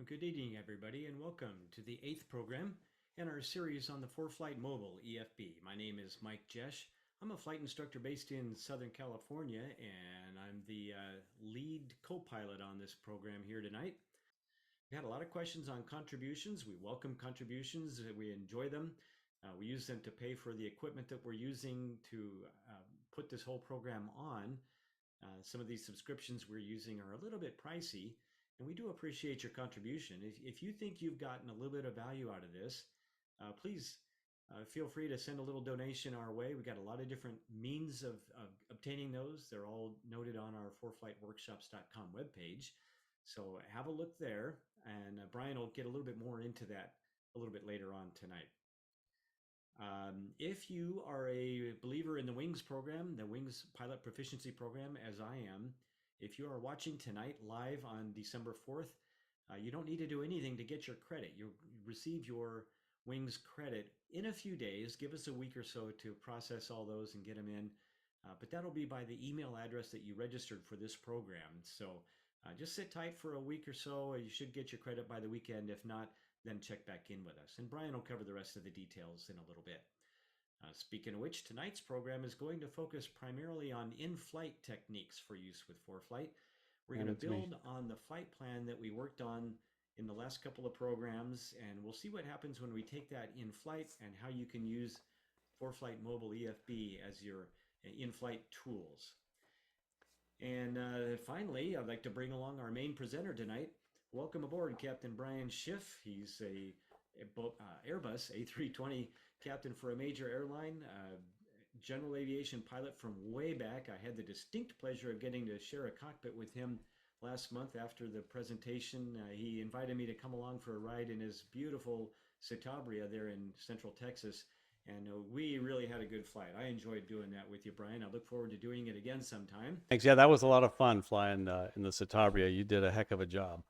Well, good evening, everybody, and welcome to the eighth program in our series on the ForeFlight Mobile EFB. My name is Mike Jesh. I'm a flight instructor based in Southern California, and I'm the lead co-pilot on this program here tonight. We had a lot of questions on contributions. We welcome contributions. We enjoy them. We use them to pay for the equipment that we're using to put this whole program on. Some of these subscriptions we're using are a little bit pricey, and we do appreciate your contribution. If you think you've gotten a little bit of value out of this, please feel free to send a little donation our way. We got a lot of different means of obtaining those. They're all noted on our ForeFlightWorkshops.com webpage. So have a look there, and Brian will get a little bit more into that a little bit later on tonight. If you are a believer in the Wings program, the Wings Pilot Proficiency Program, as I am, if you are watching tonight live on December 4th, you don't need to do anything to get your credit. You'll receive your Wings credit in a few days. Give us a week or so to process all those and get them in. But that'll be by the email address that you registered for this program. So just sit tight for a week or so. You should get your credit by the weekend. If not, then check back in with us. And Brian will cover the rest of the details in a little bit. Speaking of which, tonight's program is going to focus primarily on in-flight techniques for use with ForeFlight. We're going to And it's me. build on the flight plan that we worked on in the last couple of programs, and we'll see what happens when we take that in flight and how you can use ForeFlight Mobile EFB as your in-flight tools. And finally, I'd like to bring along our main presenter tonight. Welcome aboard, Captain Brian Schiff. He's a Airbus A320 captain for a major airline, general aviation pilot from way back. I had the distinct pleasure of getting to share a cockpit with him last month after the presentation. He invited me to come along for a ride in his beautiful Citabria there in Central Texas. And we really had a good flight. I enjoyed doing that with you, Brian. I look forward to doing it again sometime. Thanks. Yeah, that was a lot of fun flying in the Citabria. You did a heck of a job.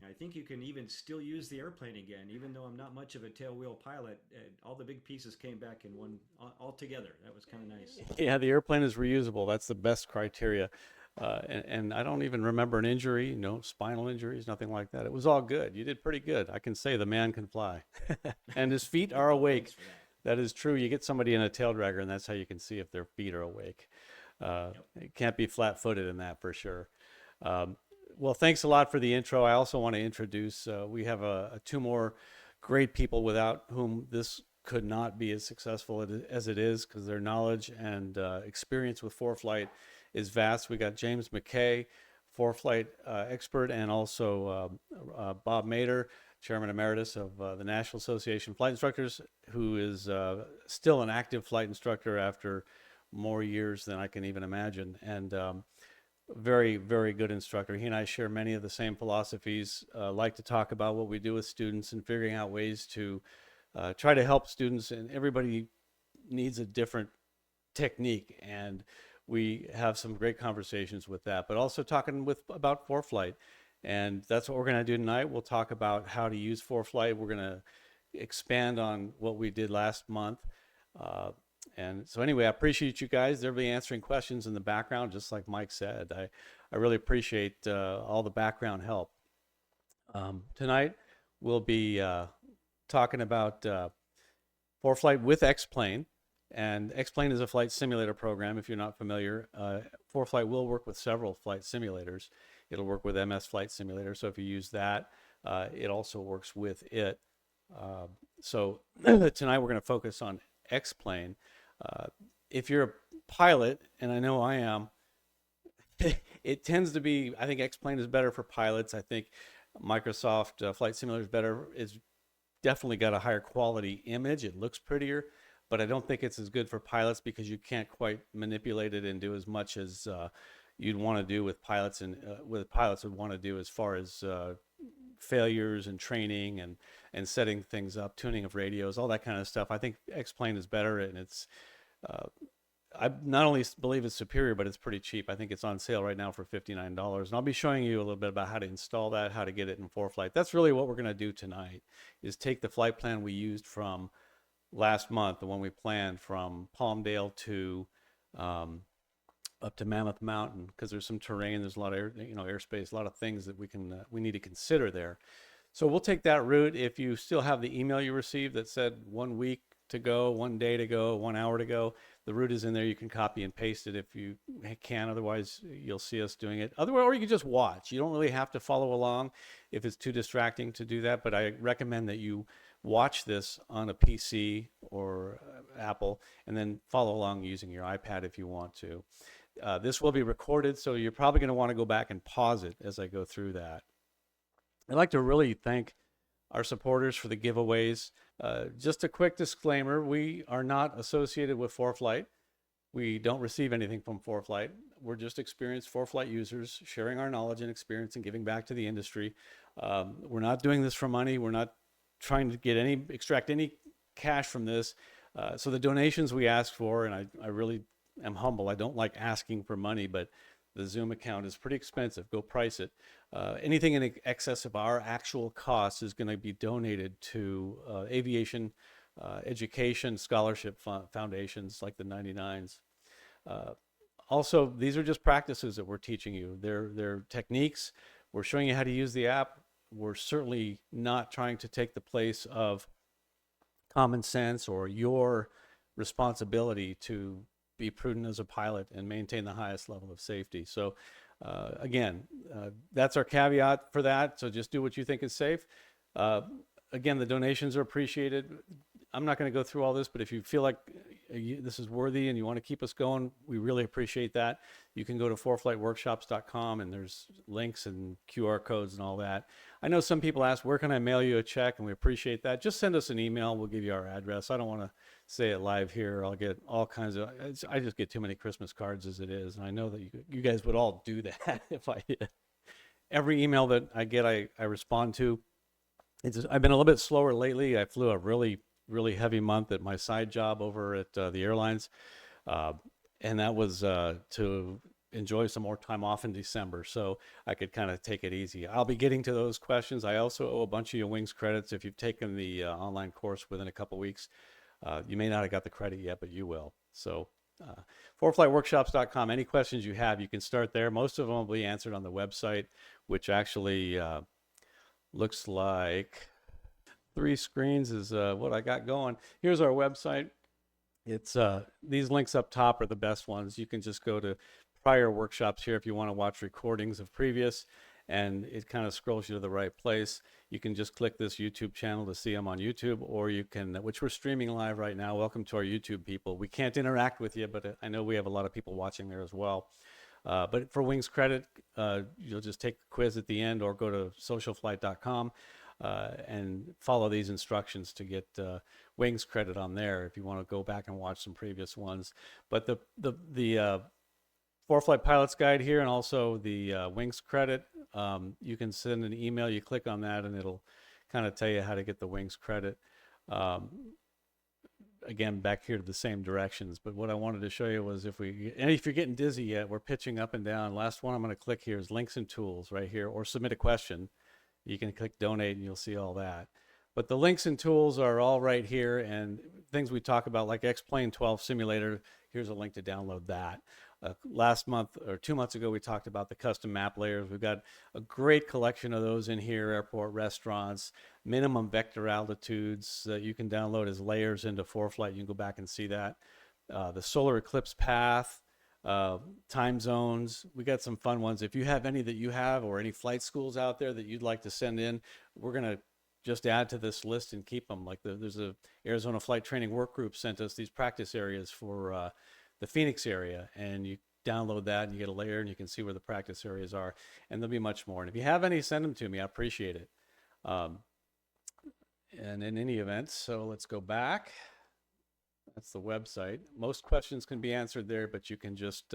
I think you can even still use the airplane again, even though I'm not much of a tailwheel pilot. All the big pieces came back in one all together. That was kind of nice. Yeah, the airplane is reusable. That's the best criteria. And I don't even remember an injury, no spinal injuries, nothing like that. It was all good. You did pretty good. I can say the man can fly. And his feet are Well, awake. thanks for that. That is true. You get somebody in a tail dragger, and that's how you can see if their feet are awake. Yep. It can't be flat footed in that for sure. Um, well, thanks a lot for the intro. I also want to introduce, we have two more great people without whom this could not be as successful as it is because their knowledge and experience with ForeFlight is vast. We got James McKay, ForeFlight expert, and also Bob Mader, Chairman Emeritus of the National Association of Flight Instructors, who is still an active flight instructor after more years than I can even imagine. And very, very good instructor. He and I share many of the same philosophies, like to talk about what we do with students and figuring out ways to try to help students. And everybody needs a different technique. And we have some great conversations with that, but also talking about ForeFlight. And that's what we're going to do tonight. We'll talk about how to use ForeFlight. We're going to expand on what we did last month. And so anyway, I appreciate you guys. They'll be answering questions in the background, just like Mike said. I really appreciate all the background help. Tonight, we'll be talking about ForeFlight with X-Plane. And X-Plane is a flight simulator program, if you're not familiar. ForeFlight will work with several flight simulators. It'll work with MS Flight Simulator. So if you use that, it also works with it. So tonight we're going to focus on X-Plane. If you're a pilot, and I know I am, it tends to be, I think X-Plane is better for pilots. I think Microsoft Flight Simulator is better. It's definitely got a higher quality image. It looks prettier, but I don't think it's as good for pilots because you can't quite manipulate it and do as much as you'd want to do with pilots and with pilots would want to do as far as failures and training and setting things up, tuning of radios, all that kind of stuff. I think X-Plane is better, and it's I not only believe it's superior, but it's pretty cheap. I think it's on sale right now for $59, and I'll be showing you a little bit about how to install that, how to get it in ForeFlight. That's really what we're going to do tonight, is take the flight plan we used from last month, the one we planned from Palmdale to up to Mammoth Mountain, because there's some terrain, there's a lot of airspace, a lot of things that we need to consider there. So we'll take that route. If you still have the email you received that said 1 week to go, 1 day to go, 1 hour to go, the route is in there. You can copy and paste it if you can. Otherwise, you'll see us doing it. Otherwise, or you can just watch. You don't really have to follow along if it's too distracting to do that. But I recommend that you watch this on a PC or Apple, and then follow along using your iPad if you want to. This will be recorded, so you're probably going to want to go back and pause it as I go through that. I'd like to really thank our supporters for the giveaways. Just a quick disclaimer, we are not associated with ForeFlight. We don't receive anything from ForeFlight. We're just experienced ForeFlight users sharing our knowledge and experience and giving back to the industry. We're not doing this for money. We're not trying to extract any cash from this. So the donations we ask for, and I really am humble. I don't like asking for money, but the Zoom account is pretty expensive. Go price it. Anything in excess of our actual costs is going to be donated to aviation, education, scholarship foundations like the 99s. Also, these are just practices that we're teaching you. They're techniques. We're showing you how to use the app. We're certainly not trying to take the place of common sense or your responsibility to be prudent as a pilot and maintain the highest level of safety. So again, that's our caveat for that. So just do what you think is safe. Again, the donations are appreciated. I'm not going to go through all this, but if you feel like this is worthy and you want to keep us going, we really appreciate that. You can go to ForeFlightWorkshops.com, and there's links and QR codes and all that. I know some people ask, where can I mail you a check? And we appreciate that. Just send us an email. We'll give you our address. I don't want to say it live here. I'll get all kinds of, I just get too many Christmas cards as it is. And I know that you guys would all do that if I did. Every email that I get, I respond to. I've been a little bit slower lately. I flew a really heavy month at my side job over at the airlines. And that was to enjoy some more time off in December, so I could kind of take it easy. I'll be getting to those questions. I also owe a bunch of you wings credits. If you've taken the online course within a couple weeks, you may not have got the credit yet, but you will. So ForeFlightWorkshops.com, any questions you have, you can start there. Most of them will be answered on the website, which actually looks like 3 screens is what I got going. Here's our website. It's these links up top are the best ones. You can just go to prior workshops here if you want to watch recordings of previous, and it kind of scrolls you to the right place. You can just click this YouTube channel to see them on YouTube, or you can, which we're streaming live right now. Welcome to our YouTube people. We can't interact with you, but I know we have a lot of people watching there as well. But for Wings Credit, you'll just take the quiz at the end, or go to socialflight.com and follow these instructions to get Wings Credit on there if you want to go back and watch some previous ones. But the ForeFlight Pilot's Guide here, and also the Wings Credit, you can send an email. You click on that, and it'll kind of tell you how to get the Wings Credit. Again, back here to the same directions. But what I wanted to show you was if you're getting dizzy yet, we're pitching up and down. Last one I'm going to click here is links and tools right here, or submit a question. You can click donate and you'll see all that. But the links and tools are all right here, and things we talk about like X-Plane 12 Simulator, here's a link to download that. Last month or 2 months ago, we talked about the custom map layers. We've got a great collection of those in here: airport, restaurants, minimum vector altitudes that you can download as layers into ForeFlight. You can go back and see that. The solar eclipse path, time zones. We got some fun ones. If you have any that you have, or any flight schools out there that you'd like to send in, we're going to just add to this list and keep them. Like there's a Arizona Flight Training Work Group sent us these practice areas for the Phoenix area, and you download that and you get a layer and you can see where the practice areas are, and there'll be much more. And if you have any, send them to me. I appreciate it. And in any event, so let's go back. That's the website. Most questions can be answered there, but you can just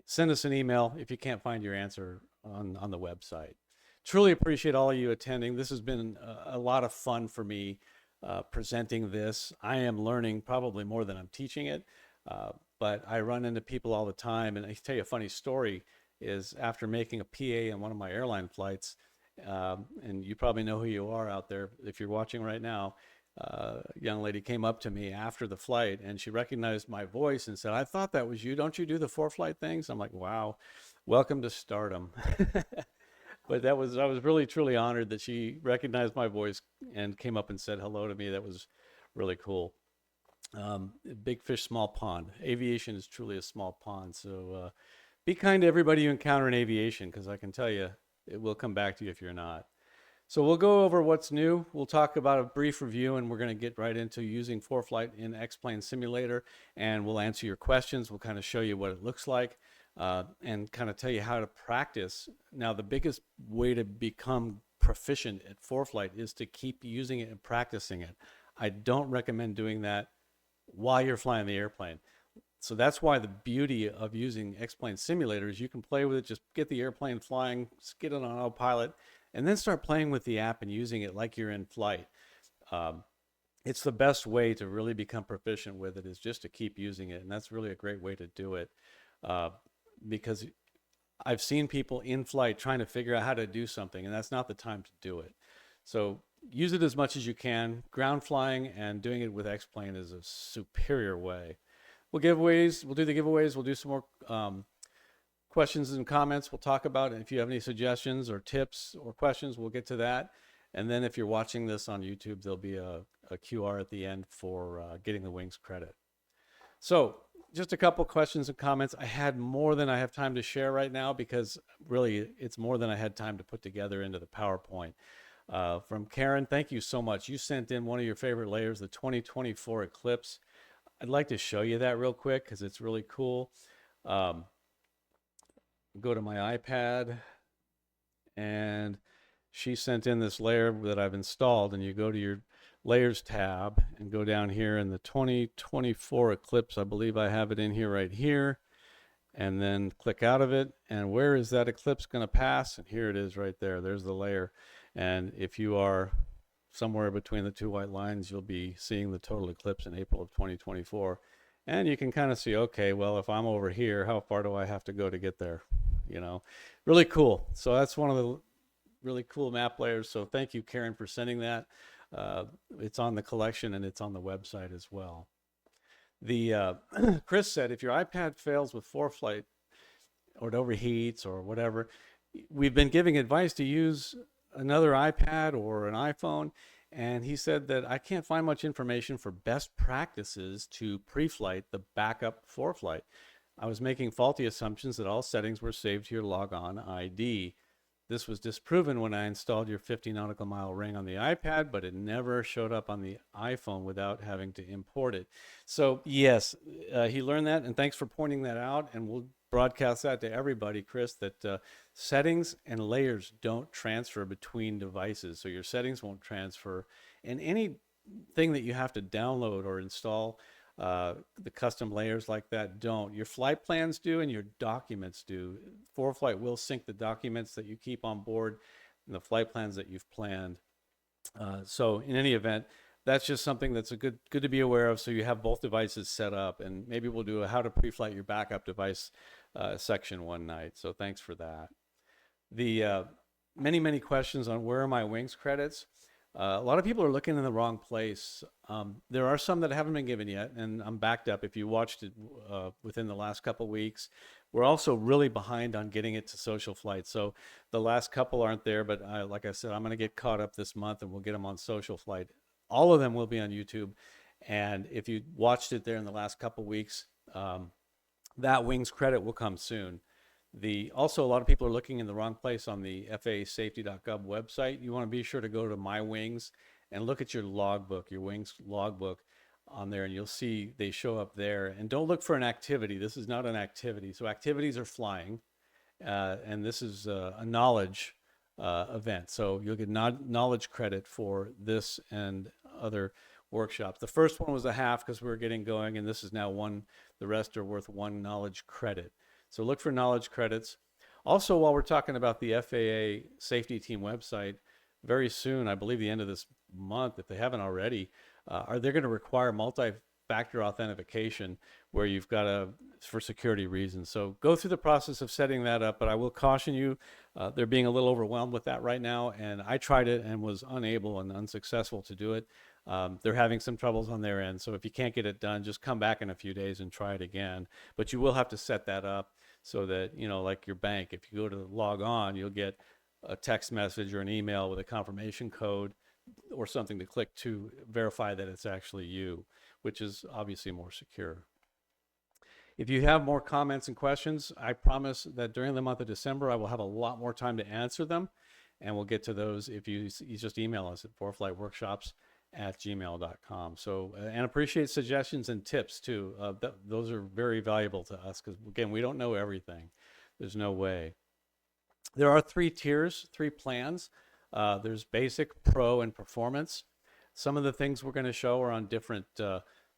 send us an email if you can't find your answer on the website. Truly appreciate all of you attending. This has been a lot of fun for me presenting this. I am learning probably more than I'm teaching it, but I run into people all the time. And I tell you a funny story is, after making a PA on one of my airline flights, and you probably know who you are out there if you're watching right now, a young lady came up to me after the flight, and she recognized my voice and said, "I thought that was you. Don't you do the ForeFlight things?" I'm like, wow, welcome to stardom. But I was really truly honored that she recognized my voice and came up and said hello to me. That was really cool. Big fish, small pond. Aviation is truly a small pond. So be kind to everybody you encounter in aviation, because I can tell you it will come back to you if you're not. So we'll go over what's new. We'll talk about a brief review, and we're going to get right into using ForeFlight in X-Plane Simulator, and we'll answer your questions. We'll kind of show you what it looks like and kind of tell you how to practice. Now, the biggest way to become proficient at ForeFlight is to keep using it and practicing it. I don't recommend doing that while you're flying the airplane. So that's why the beauty of using X-Plane Simulator is you can play with it, just get the airplane flying, get it on autopilot, and then start playing with the app and using it like you're in flight. It's the best way to really become proficient with it, is just to keep using it. And that's really a great way to do it, because I've seen people in flight trying to figure out how to do something, and that's not the time to do it. So use it as much as you can. Ground flying and doing it with X-Plane is a superior way. We'll do the giveaways. We'll do some more questions and comments. We'll talk about it. If you have any suggestions or tips or questions, we'll get to that. And then if you're watching this on YouTube, there'll be a QR at the end for getting the wings credit. So just a couple questions and comments. I had more than I have time to share right now, because really it's more than I had time to put together into the PowerPoint. From Karen, thank you so much. You sent in one of your favorite layers, the 2024 Eclipse. I'd like to show you that real quick because it's really cool. Go to my iPad, and she sent in this layer that I've installed, and you go to your layers tab and go down here in the 2024 Eclipse. I believe I have it in here right here, and then click out of it. And where is that eclipse going to pass? And here it is right there. There's the layer. And if you are somewhere between the two white lines, you'll be seeing the total eclipse in April of 2024. And you can kind of see, okay, well, if I'm over here, how far do I have to go to get there? You know, really cool. So that's one of the really cool map layers. So thank you, Karen, for sending that. It's on the collection and it's on the website as well. The Chris said, if your iPad fails with ForeFlight or it overheats or whatever, we've been giving advice to use another iPad or an iPhone. And he said that I can't find much information for best practices to pre-flight the backup ForeFlight. I was making faulty assumptions that all settings were saved to your logon ID. This was disproven when I installed your 50 nautical mile ring on the iPad, but it never showed up on the iPhone without having to import it. So yes, he learned that, and thanks for pointing that out, and we'll broadcast that to everybody, Chris, that settings and layers don't transfer between devices. So your settings won't transfer, and anything that you have to download or install, the custom layers like that don't. Your flight plans do, and your documents do. ForeFlight will sync the documents that you keep on board and the flight plans that you've planned. So in any event, that's just something that's good to be aware of, so you have both devices set up. And maybe we'll do a how to pre-flight your backup device section one night. So thanks for that. The many questions on where are my wings credits. A lot of people are looking in the wrong place. There are some that haven't been given yet, and I'm backed up. If you watched it within the last couple weeks, we're also really behind on getting it to social flight. So the last couple aren't there, but like I said, I'm going to get caught up this month, and we'll get them on social flight. All of them will be on YouTube. And if you watched it there in the last couple weeks, that wings credit will come soon. Also, a lot of people are looking in the wrong place on the FAAsafety.gov website. You want to be sure to go to My Wings and look at your logbook, your wings logbook on there, and you'll see they show up there. And don't look for an activity. This is not an activity. So activities are flying, and this is a knowledge event. So you'll get knowledge credit for this and other workshops. The first one was a half because we were getting going, and this is now one. The rest are worth one knowledge credit. So look for knowledge credits. Also, while we're talking about the FAA safety team website, very soon, I believe the end of this month, if they haven't already, they're going to require multi-factor authentication where you've got for security reasons. So go through the process of setting that up, but I will caution you, they're being a little overwhelmed with that right now, and I tried it and was unable and unsuccessful to do it. They're having some troubles on their end, so if you can't get it done, just come back in a few days and try it again. But you will have to set that up so that, like your bank, if you go to log on, you'll get a text message or an email with a confirmation code or something to click to verify that it's actually you, which is obviously more secure. If you have more comments and questions, I promise that during the month of December, I will have a lot more time to answer them, and we'll get to those if you just email us at ForeFlightWorkshops@gmail.com. So, and appreciate suggestions and tips too. Those are very valuable to us because, again, we don't know everything. There's no way. There are 3 tiers, 3 plans. There's basic, pro, and performance. Some of the things we're going to show are on different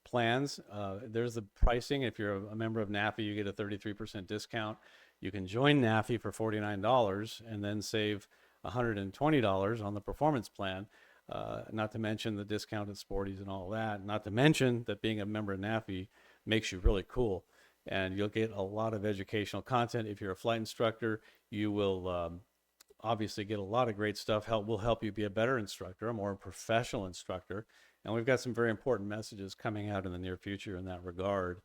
plans. There's the pricing. If you're a member of NAFI, you get a 33% discount. You can join NAFI for $49 and then save $120 on the performance plan. Not to mention the discounted sporties and all that. Not to mention that being a member of NAFI makes you really cool. And you'll get a lot of educational content. If you're a flight instructor, you will obviously get a lot of great stuff. Will help you be a better instructor, a more professional instructor. And we've got some very important messages coming out in the near future in that regard.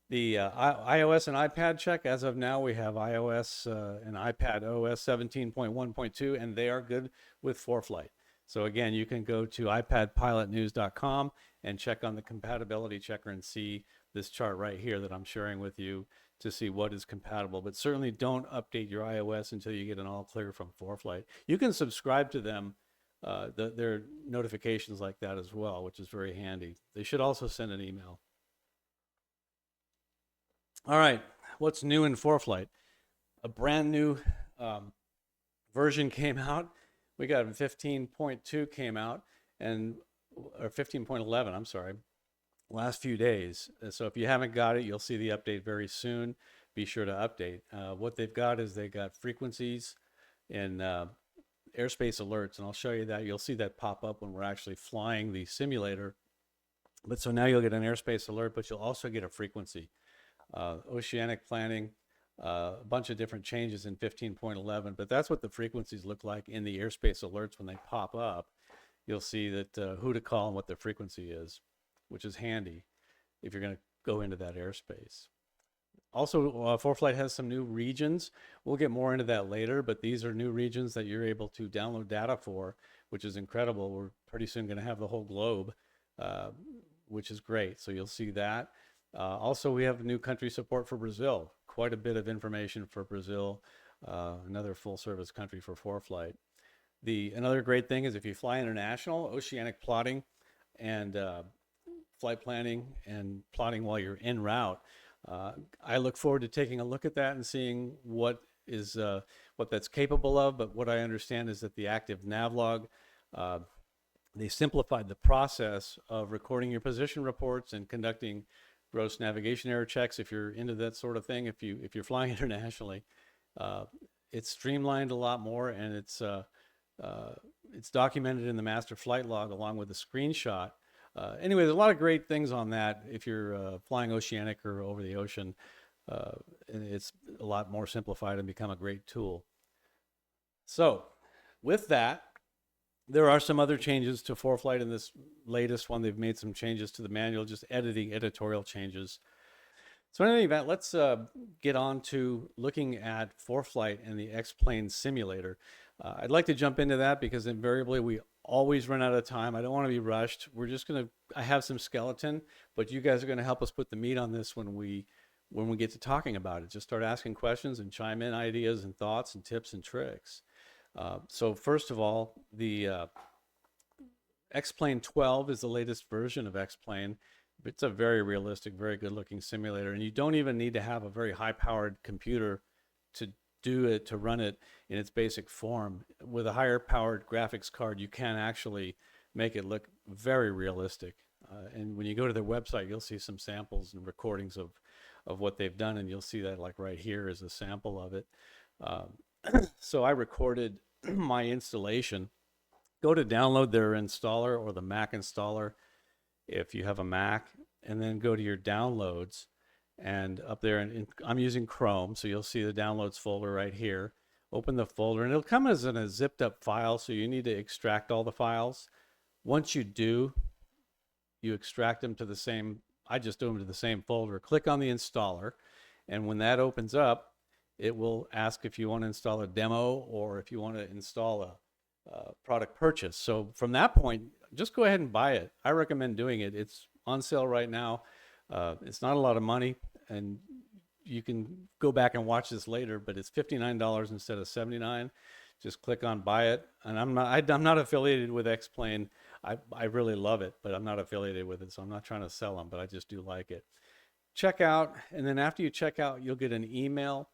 The iOS and iPad check, as of now, we have iOS and iPad OS 17.1.2, and they are good with ForeFlight. So again, you can go to iPadPilotNews.com and check on the compatibility checker and see this chart right here that I'm sharing with you to see what is compatible. But certainly don't update your iOS until you get an all clear from ForeFlight. You can subscribe to them, their notifications like that as well, which is very handy. They should also send an email. All right, what's new in ForeFlight? A brand new version came out. We got 15.2 came out, or 15.11, I'm sorry, last few days. So if you haven't got it, you'll see the update very soon. Be sure to update. What they've got is they got frequencies and airspace alerts, and I'll show you that. You'll see that pop up when we're actually flying the simulator. But so now you'll get an airspace alert, but you'll also get a frequency. Oceanic planning, a bunch of different changes in 15.11, but that's what the frequencies look like in the airspace alerts when they pop up. You'll see that who to call and what the frequency is, which is handy if you're going to go into that airspace. Also, ForeFlight has some new regions. We'll get more into that later, but these are new regions that you're able to download data for, which is incredible. We're pretty soon going to have the whole globe, which is great. So you'll see that. Also, we have new country support for Brazil. Quite a bit of information for Brazil, another full-service country for ForeFlight. Another great thing is if you fly international, oceanic plotting and flight planning and plotting while you're en route. I look forward to taking a look at that and seeing what that's capable of. But what I understand is that the active navlog, they simplified the process of recording your position reports and conducting gross navigation error checks. If you're into that sort of thing, if you're flying internationally, it's streamlined a lot more, and it's documented in the master flight log along with a screenshot. Anyway, there's a lot of great things on that if you're flying oceanic or over the ocean. And it's a lot more simplified and become a great tool. So with that, there are some other changes to ForeFlight in this latest one. They've made some changes to the manual, just editorial changes. So in any event, let's get on to looking at ForeFlight and the X-Plane simulator. I'd like to jump into that because invariably we always run out of time. I don't want to be rushed. I have some skeleton, but you guys are going to help us put the meat on this when we get to talking about it. Just start asking questions and chime in ideas and thoughts and tips and tricks. So first of all, the X-Plane 12 is the latest version of X-Plane. It's a very realistic, very good looking simulator, and you don't even need to have a very high powered computer to run it in its basic form. With a higher powered graphics card, you can actually make it look very realistic. And when you go to their website, you'll see some samples and recordings of what they've done, and you'll see that like right here is a sample of it. So I recorded my installation. Go to download their installer or the Mac installer if you have a Mac, and then go to your downloads, and up there, and I'm using Chrome, so you'll see the downloads folder right here. Open the folder, and it'll come as in a zipped up file, so you need to extract all the files. Once you do, you extract them to the same, I just do them to the same folder. Click on the installer, and when that opens up, it will ask if you want to install a demo or if you want to install a product purchase. So from that point, just go ahead and buy it. I recommend doing it. It's on sale right now. It's not a lot of money, and you can go back and watch this later, but it's $59 instead of $79. Just click on buy it. And I'm not affiliated with X-Plane. I really love it, but I'm not affiliated with it, so I'm not trying to sell them, but I just do like it. Check out, and then after you check out, you'll get an email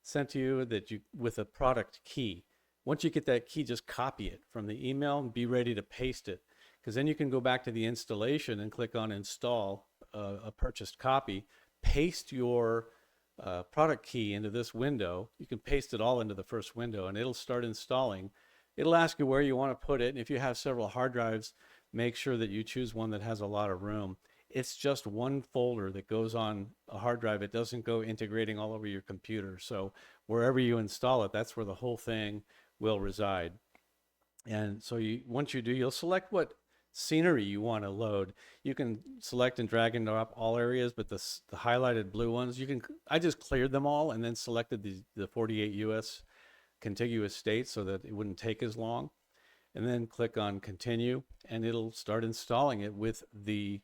sent to you with a product key. Once you get that key, just copy it from the email and be ready to paste it, because then you can go back to the installation and click on install a purchased copy, paste your product key into this window. You can paste it all into the first window and it'll start installing. It'll ask you where you want to put it. And if you have several hard drives, make sure that you choose one that has a lot of room. It's just one folder that goes on a hard drive. It doesn't go integrating all over your computer. So wherever you install it, that's where the whole thing will reside. And so once you do, you'll select what scenery you want to load. You can select and drag and drop all areas, but the highlighted blue ones, I just cleared them all and then selected the 48 US contiguous states so that it wouldn't take as long. And then click on continue, and it'll start installing it with the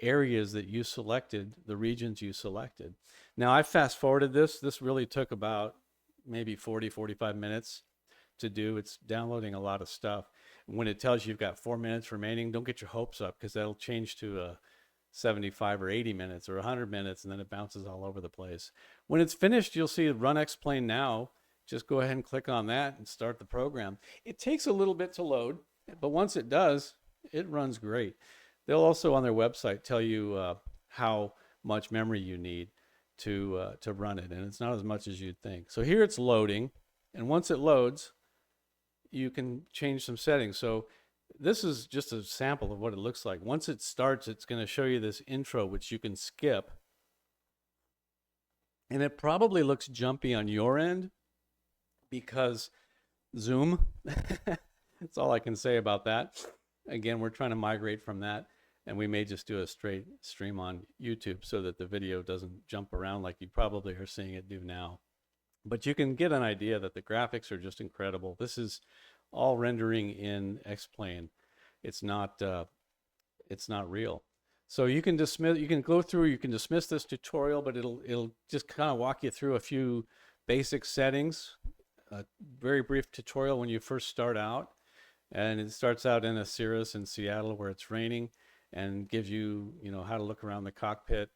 areas that you selected, the regions you selected. Now I fast forwarded this. This really took about maybe 45 minutes to do. It's downloading a lot of stuff. When it tells you you've got 4 minutes remaining, don't get your hopes up, because that'll change to 75 or 80 minutes or 100 minutes, and then it bounces all over the place. When it's finished, you'll see Run X-Plane Now. Just go ahead and click on that and start the program. It takes a little bit to load, but once it does, it runs great. They'll also on their website tell you how much memory you need to run it, and it's not as much as you'd think. So here it's loading, and once it loads, you can change some settings. So this is just a sample of what it looks like. Once it starts, it's going to show you this intro, which you can skip. And it probably looks jumpy on your end because Zoom. That's all I can say about that. Again, we're trying to migrate from that, and we may just do a straight stream on YouTube so that the video doesn't jump around like you probably are seeing it do now. But you can get an idea that the graphics are just incredible. This is all rendering in X-Plane. It's not real. So you can dismiss. You can go through. You can dismiss this tutorial, but it'll just kind of walk you through a few basic settings. A very brief tutorial when you first start out, and it starts out in a Cirrus in Seattle where it's raining, and gives you how to look around the cockpit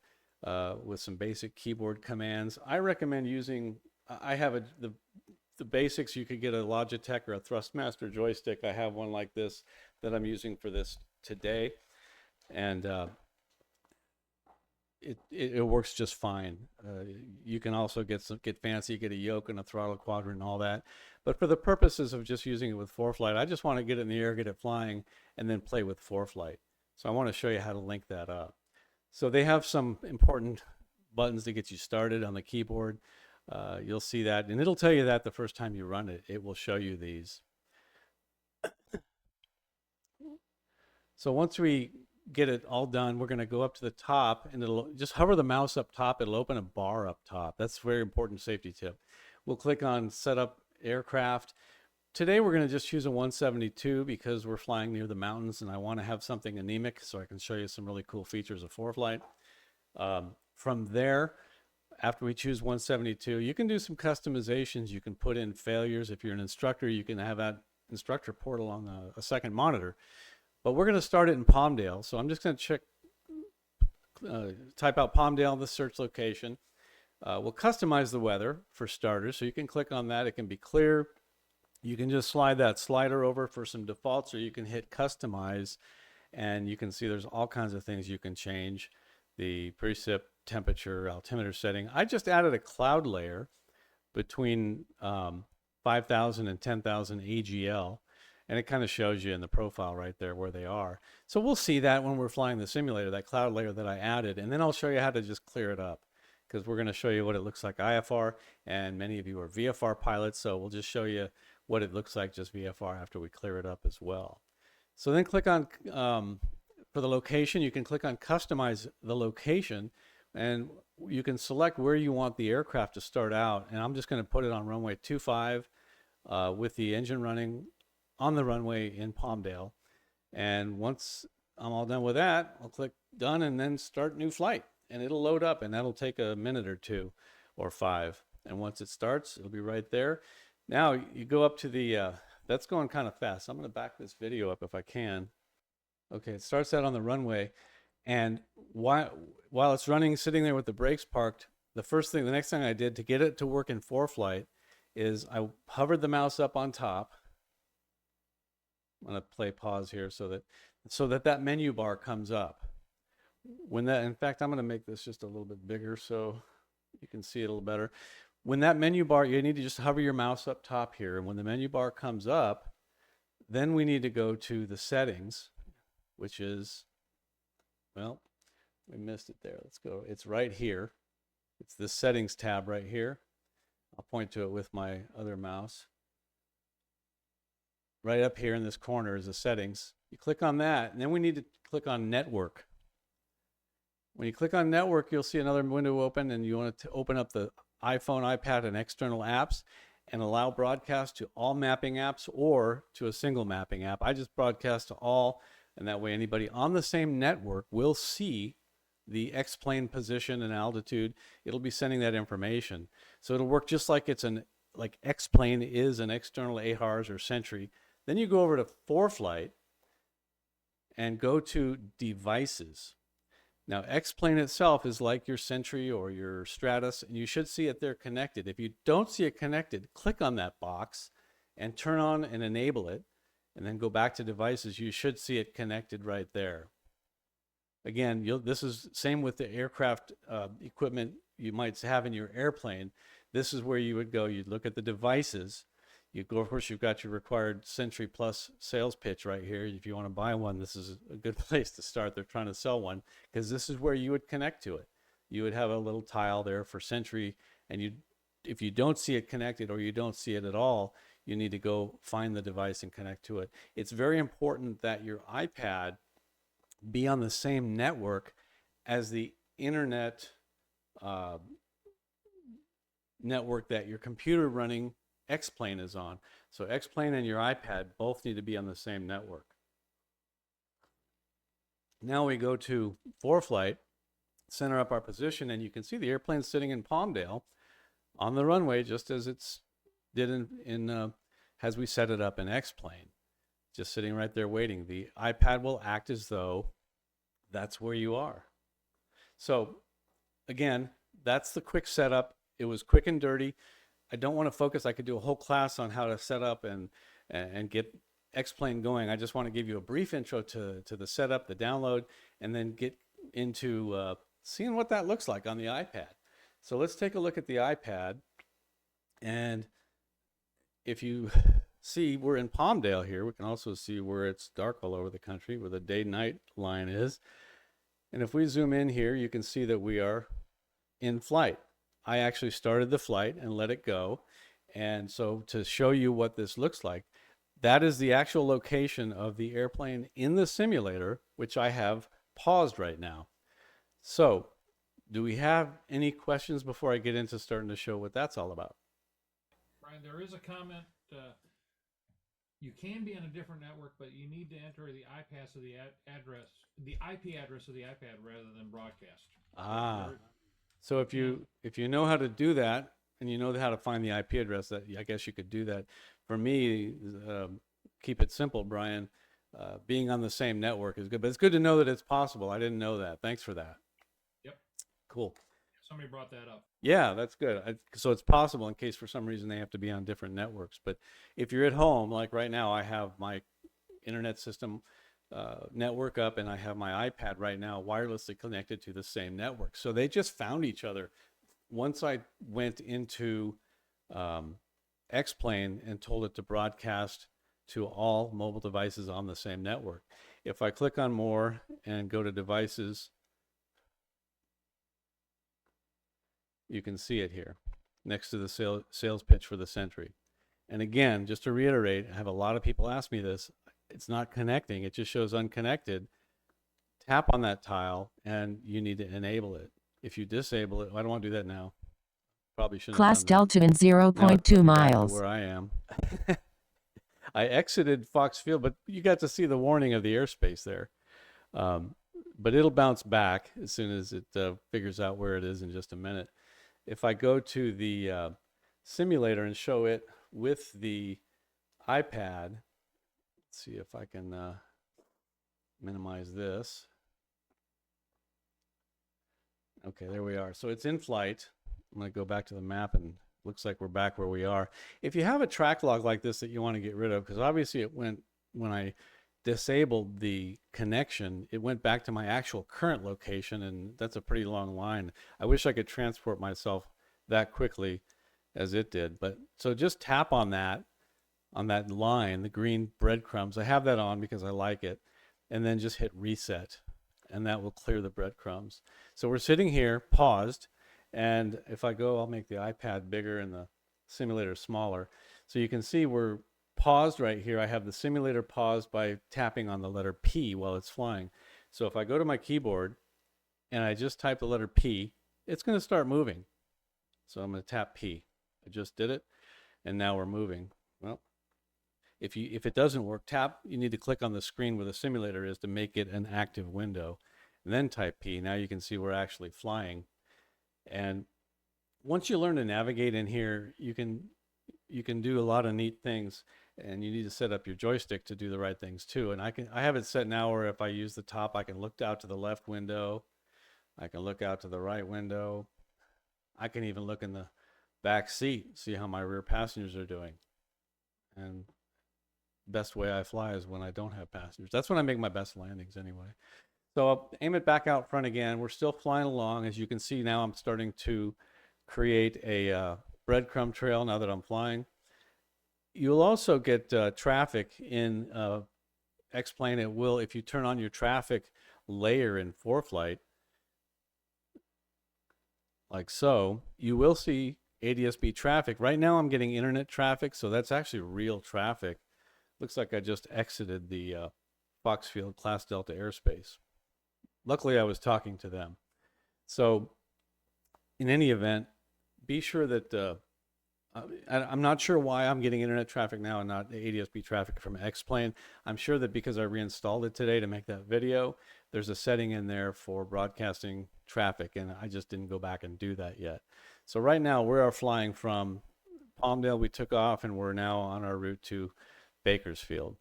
with some basic keyboard commands. I recommend using. I have the basics. You could get a Logitech or a Thrustmaster joystick. I have one like this that I'm using for this today, and it works just fine. You can also get fancy, get a yoke and a throttle quadrant and all that. But for the purposes of just using it with ForeFlight, I just want to get it in the air, get it flying, and then play with ForeFlight. So I want to show you how to link that up. So they have some important buttons to get you started on the keyboard. You'll see that, and it'll tell you that the first time you run it. It will show you these. So once we get it all done, we're going to go up to the top, and it'll just hover the mouse up top. It'll open a bar up top. That's a very important safety tip. We'll click on Set Up Aircraft. Today we're going to just choose a 172 because we're flying near the mountains, and I want to have something anemic so I can show you some really cool features of ForeFlight. From there, after we choose 172, you can do some customizations. You can put in failures. If you're an instructor, you can have that instructor portal on a second monitor. But we're going to start it in Palmdale. So I'm just going to type out Palmdale, the search location. We'll customize the weather for starters. So you can click on that. It can be clear. You can just slide that slider over for some defaults, or you can hit customize, and you can see there's all kinds of things you can change. The precip, temperature, altimeter setting. I just added a cloud layer between 5,000 and 10,000 AGL. And it kind of shows you in the profile right there where they are. So we'll see that when we're flying the simulator, that cloud layer that I added. And then I'll show you how to just clear it up, because we're going to show you what it looks like IFR. And many of you are VFR pilots, so we'll just show you what it looks like just VFR after we clear it up as well. So then click on, for the location, you can click on Customize the Location. and you can select where you want the aircraft to start out. And I'm just going to put it on runway 25 with the engine running on the runway in Palmdale. And once I'm all done with that, I'll click done and then start new flight. And it'll load up, and that'll take a minute or 2 or 5. And once it starts, it'll be right there. Now you go up to the, that's going kind of fast. I'm going to back this video up if I can. Okay, it starts out on the runway. And while it's running, sitting there with the brakes parked, the next thing I did to get it to work in ForeFlight is I hovered the mouse up on top. I'm going to play pause here so that menu bar comes up. In fact, I'm going to make this just a little bit bigger so you can see it a little better. When that menu bar, you need to just hover your mouse up top here. And when the menu bar comes up, then we need to go to the settings, which is, well, we missed it there. Let's go. It's right here. It's the settings tab right here. I'll point to it with my other mouse. Right up here in this corner is the settings. You click on that, and then we need to click on network. When you click on network, you'll see another window open, and you want to open up the iPhone, iPad, and external apps and allow broadcast to all mapping apps or to a single mapping app. I just broadcast to all, and that way anybody on the same network will see the X-plane position and altitude. It'll be sending that information. So it'll work just like like X-plane is an external AHRS or Sentry. Then you go over to ForeFlight and go to devices. Now, X-plane itself is like your Sentry or your Stratus, and you should see it there connected. If you don't see it connected, click on that box and turn on and enable it, and then go back to devices. You should see it connected right there. Again, this is same with the aircraft equipment you might have in your airplane. This is where you would go. You'd look at the devices. You go, of course, you've got your required Sentry Plus sales pitch right here. If you want to buy one, this is a good place to start. They're trying to sell one because this is where you would connect to it. You would have a little tile there for Sentry, and if you don't see it connected or you don't see it at all, you need to go find the device and connect to it. It's very important that your iPad be on the same network as the internet network that your computer running X-plane is on. So X-plane and your iPad both need to be on the same network. Now we go to ForeFlight, center up our position, and you can see the airplane sitting in Palmdale on the runway just as it's did as we set it up in X-plane. Just sitting right there waiting. The iPad will act as though that's where you are. So again, that's the quick setup. It was quick and dirty. I don't want to focus. I could do a whole class on how to set up and get X-plane going. I just want to give you a brief intro to the setup, the download, and then get into seeing what that looks like on the iPad. So let's take a look at the iPad. And if you see, we're in Palmdale here. We can also see where it's dark all over the country, where the day-night line is. And if we zoom in here, you can see that we are in flight. I actually started the flight and let it go. And so to show you what this looks like, that is the actual location of the airplane in the simulator, which I have paused right now. So do we have any questions before I get into starting to show what that's all about? Brian, there is a comment. You can be on a different network, but you need to enter the IP address of the iPad rather than broadcast. So if you know how to do that and you know how to find the IP address, that I guess you could do that. For me, keep it simple, Brian. Being on the same network is good, but it's good to know that it's possible. I didn't know that. Thanks for that. Yep. Cool. Somebody brought that up. Yeah, that's good. So it's possible in case for some reason they have to be on different networks. But if you're at home, like right now, I have my internet system network up and I have my iPad right now wirelessly connected to the same network. So they just found each other. Once I went into X-plane and told it to broadcast to all mobile devices on the same network. If I click on more and go to devices, you can see it here next to the sales pitch for the Sentry. And again, just to reiterate, I have a lot of people ask me this. It's not connecting. It just shows unconnected. Tap on that tile and you need to enable it. If you disable it, I don't want to do that now. Probably shouldn't Class have done that. Delta in Now it 0.2 put me back to miles. where I am. I exited Fox Field, but you got to see the warning of the airspace there. But it'll bounce back as soon as it figures out where it is in just a minute. If I go to the simulator and show it with the iPad, let's see if I can minimize this. Okay, there we are. So it's in flight. I'm going to go back to the map, and looks like we're back where we are. If you have a track log like this that you want to get rid of, because obviously it went, when I disabled the connection, it went back to my actual current location, and that's a pretty long line. I wish I could transport myself that quickly as it did. But so just tap on that line, the green breadcrumbs. I have that on because I like it, and then just hit reset, and that will clear the breadcrumbs. So we're sitting here paused, and if I go, I'll make the iPad bigger and the simulator smaller, so you can see we're paused right here. I have the simulator paused by tapping on the letter P while it's flying. So if I go to my keyboard and I just type the letter P, it's going to start moving. So I'm going to tap P. I just did it, and now we're moving. Well, if it doesn't work, you need to click on the screen where the simulator is to make it an active window, and then type P. Now you can see we're actually flying. And once you learn to navigate in here, you can do a lot of neat things, and you need to set up your joystick to do the right things too. And I have it set now where if I use the top, I can look out to the left window, I can look out to the right window, I can even look in the back seat, see how my rear passengers are doing. And best way I fly is when I don't have passengers. That's when I make my best landings anyway. So I'll aim it back out front again. We're still flying along. As you can see now, I'm starting to create a breadcrumb trail now that I'm flying. You'll also get traffic in X-Plane. It will, if you turn on your traffic layer in ForeFlight, like so, you will see ADS-B traffic. Right now I'm getting internet traffic, so that's actually real traffic. Looks like I just exited the Fox Field Class Delta airspace. Luckily I was talking to them. So in any event, be sure that I'm not sure why I'm getting internet traffic now and not ADS-B traffic from X-Plane. I'm sure that because I reinstalled it today to make that video, there's a setting in there for broadcasting traffic, and I just didn't go back and do that yet. So right now we are flying from Palmdale. We took off and we're now on our route to Bakersfield.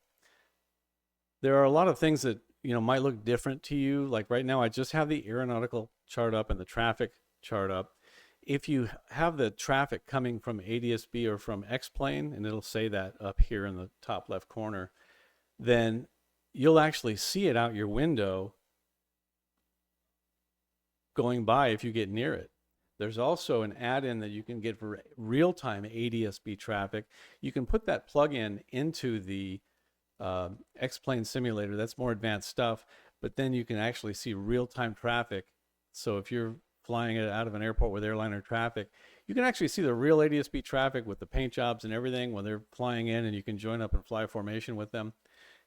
There are a lot of things that might look different to you. Like right now I just have the aeronautical chart up and the traffic chart up. If you have the traffic coming from ADS-B or from X-Plane, and it'll say that up here in the top left corner, then you'll actually see it out your window going by if you get near it. There's also an add-in that you can get for real-time ADS-B traffic. You can put that plug-in into the X-Plane simulator. That's more advanced stuff, but then you can actually see real-time traffic. So if you're flying it out of an airport with airliner traffic, you can actually see the real ADS-B traffic with the paint jobs and everything when they're flying in, and you can join up and fly formation with them.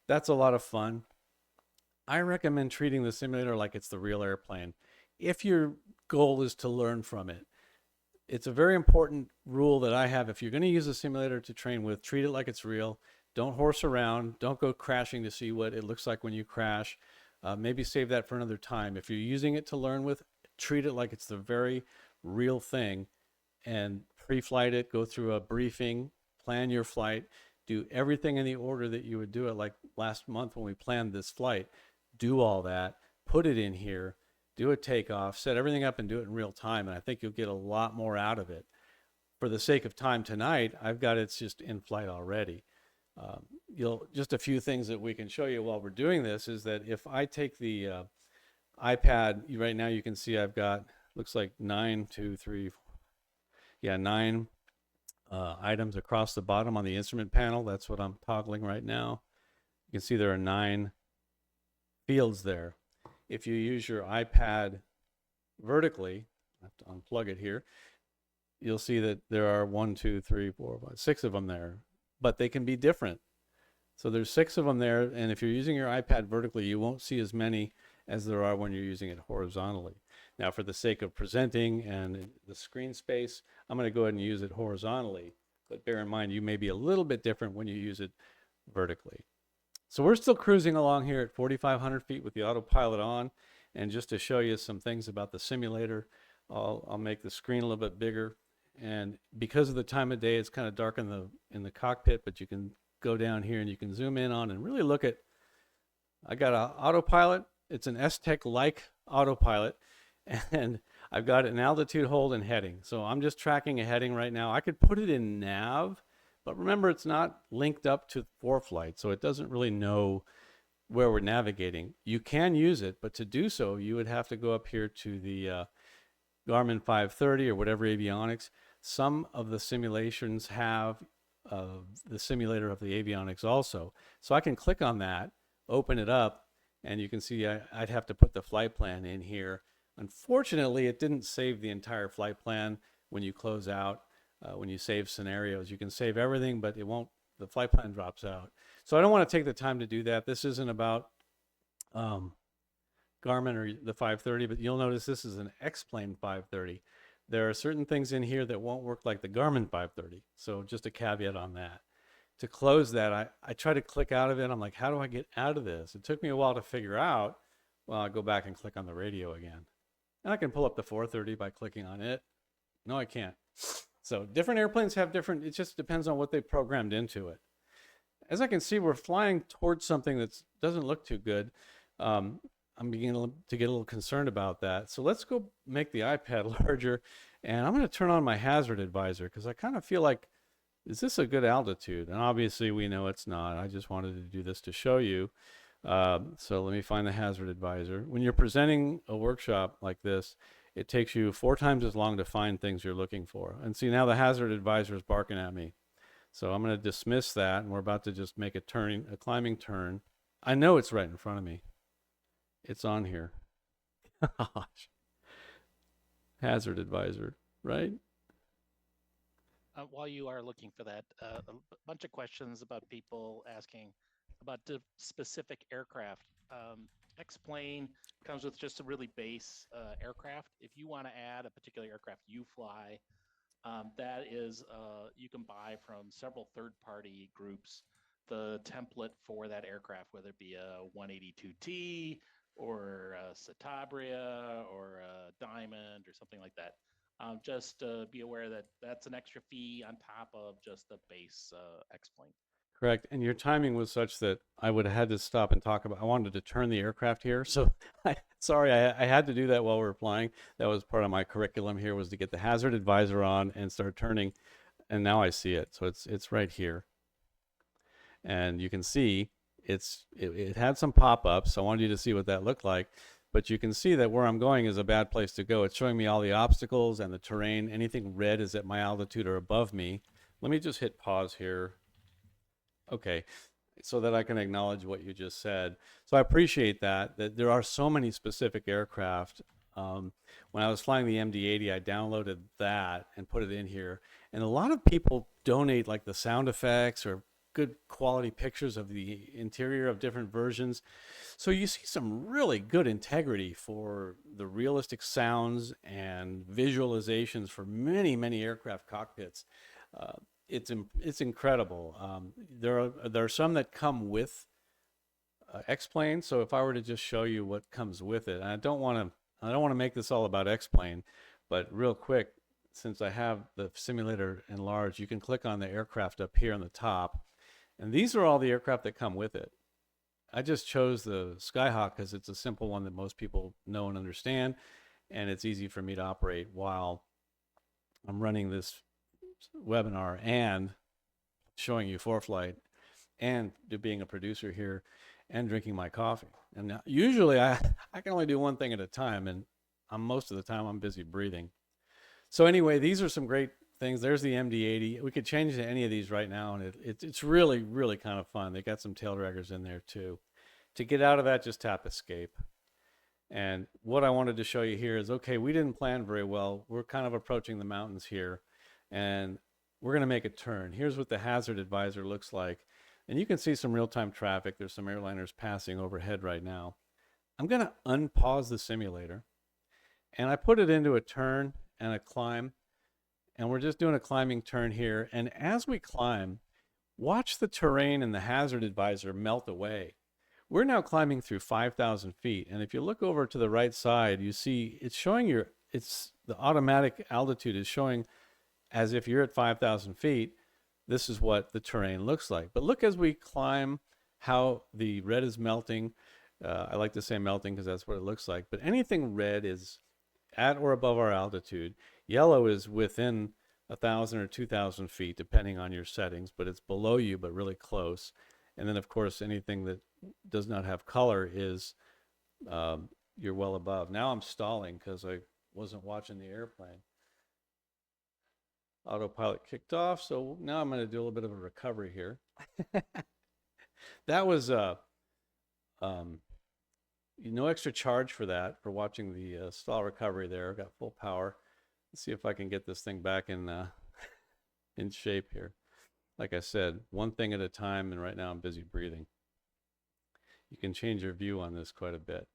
That's a lot of fun. I recommend treating the simulator like it's the real airplane. If your goal is to learn from it, it's a very important rule that I have. If you're going to use a simulator to train with, treat it like it's real. Don't horse around. Don't go crashing to see what it looks like when you crash. Maybe save that for another time. If you're using it to learn with, treat it like it's the very real thing, and pre-flight it, go through a briefing, plan your flight, do everything in the order that you would do it. Like last month when we planned this flight, do all that, put it in here, do a takeoff, set everything up and do it in real time, and I think you'll get a lot more out of it. For the sake of time tonight, I've got it's just in flight already. Just a few things that we can show you while we're doing this is that if I take the iPad, right now you can see I've got, looks like 9 items across the bottom on the instrument panel. That's what I'm toggling right now. You can see there are 9 fields there. If you use your iPad vertically, I have to unplug it here, you'll see that there are 1, 2, 3, 4, 5, 6 of them there, but they can be different. So there's 6 of them there, and if you're using your iPad vertically, you won't see as many as there are when you're using it horizontally. Now, for the sake of presenting and the screen space, I'm going to go ahead and use it horizontally. But bear in mind, you may be a little bit different when you use it vertically. So we're still cruising along here at 4,500 feet with the autopilot on. And just to show you some things about the simulator, I'll make the screen a little bit bigger. And because of the time of day, it's kind of dark in the cockpit, but you can go down here and you can zoom in on and really look at, I got an autopilot. It's an S-Tech-like autopilot. And I've got an altitude, hold, and heading. So I'm just tracking a heading right now. I could put it in nav, but remember, it's not linked up to ForeFlight, so it doesn't really know where we're navigating. You can use it, but to do so, you would have to go up here to the Garmin 530 or whatever avionics. Some of the simulations have the simulator of the avionics also. So I can click on that, open it up, and you can see I'd have to put the flight plan in here. Unfortunately, it didn't save the entire flight plan when you close out. When you save scenarios, you can save everything, but it won't, the flight plan drops out. So I don't want to take the time to do that. This isn't about Garmin or the 530, but you'll notice this is an X-Plane 530. There are certain things in here that won't work like the Garmin 530. So just a caveat on that. To close that, I try to click out of it. I'm like, how do I get out of this? It took me a while to figure out. Well, I go back and click on the radio again. And I can pull up the 430 by clicking on it. No, I can't. So different airplanes have different, it just depends on what they programmed into it. As I can see, we're flying towards something that doesn't look too good. I'm beginning to get a little concerned about that. So let's go make the iPad larger. And I'm going to turn on my hazard advisor because I kind of feel like, is this a good altitude? And obviously we know it's not. I just wanted to do this to show you. So let me find the hazard advisor. When you're presenting a workshop like this, it takes you 4 times as long to find things you're looking for. And see, now the hazard advisor is barking at me. So I'm going to dismiss that, and we're about to just make a climbing turn. I know it's right in front of me. It's on here. Gosh. Hazard advisor, right? While you are looking for that, a bunch of questions about people asking about the specific aircraft. X-Plane comes with just a really base aircraft. If you want to add a particular aircraft you fly, that is, you can buy from several third-party groups the template for that aircraft, whether it be a 182T or a Citabria or a Diamond or something like that. Just be aware that that's an extra fee on top of just the base X-Plane. Correct. And your timing was such that I would have had to stop and talk about, I wanted to turn the aircraft here. So sorry, I had to do that while we were flying. That was part of my curriculum here, was to get the hazard advisor on and start turning. And now I see it. So it's right here. And you can see it had some pop-ups. I wanted you to see what that looked like. But you can see that where I'm going is a bad place to go. It's showing me all the obstacles and the terrain. Anything red is at my altitude or above me. Let me just hit pause here. Okay, so that I can acknowledge what you just said. So I appreciate that there are so many specific aircraft. When I was flying the MD-80, I downloaded that and put it in here. And a lot of people donate like the sound effects or good quality pictures of the interior of different versions. So you see some really good integrity for the realistic sounds and visualizations for many, many aircraft cockpits. It's incredible. There are some that come with X-Plane. So if I were to just show you what comes with it, and I don't want to make this all about X-Plane, but real quick, since I have the simulator enlarged, you can click on the aircraft up here on the top, and these are all the aircraft that come with it. I just chose the Skyhawk because it's a simple one that most people know and understand, and it's easy for me to operate while I'm running this webinar and showing you ForeFlight and being a producer here and drinking my coffee. And now, usually I can only do one thing at a time, and most of the time I'm busy breathing. So anyway, these are some great things. There's the MD-80. We could change to any of these right now, and it's really, really kind of fun. They got some tail draggers in there too. To get out of that, just tap escape. And what I wanted to show you here is, okay, we didn't plan very well. We're kind of approaching the mountains here, and we're going to make a turn. Here's what the hazard advisor looks like. And you can see some real-time traffic. There's some airliners passing overhead right now. I'm going to unpause the simulator, and I put it into a turn and a climb, and we're just doing a climbing turn here. And as we climb, watch the terrain and the hazard advisor melt away. We're now climbing through 5,000 feet, and if you look over to the right side, you see it's showing the automatic altitude is showing as if you're at 5,000 feet. This is what the terrain looks like. But look as we climb how the red is melting. I like to say melting because that's what it looks like. But anything red is at or above our altitude. Yellow is within 1,000 or 2,000 feet, depending on your settings, but it's below you, but really close. And then, of course, anything that does not have color is you're well above. Now I'm stalling because I wasn't watching the airplane. Autopilot kicked off, so now I'm going to do a little bit of a recovery here. That was no extra charge for that, for watching the stall recovery there. Got full power. Let's see if I can get this thing back in shape here. Like I said, one thing at a time, and right now I'm busy breathing. You can change your view on this quite a bit.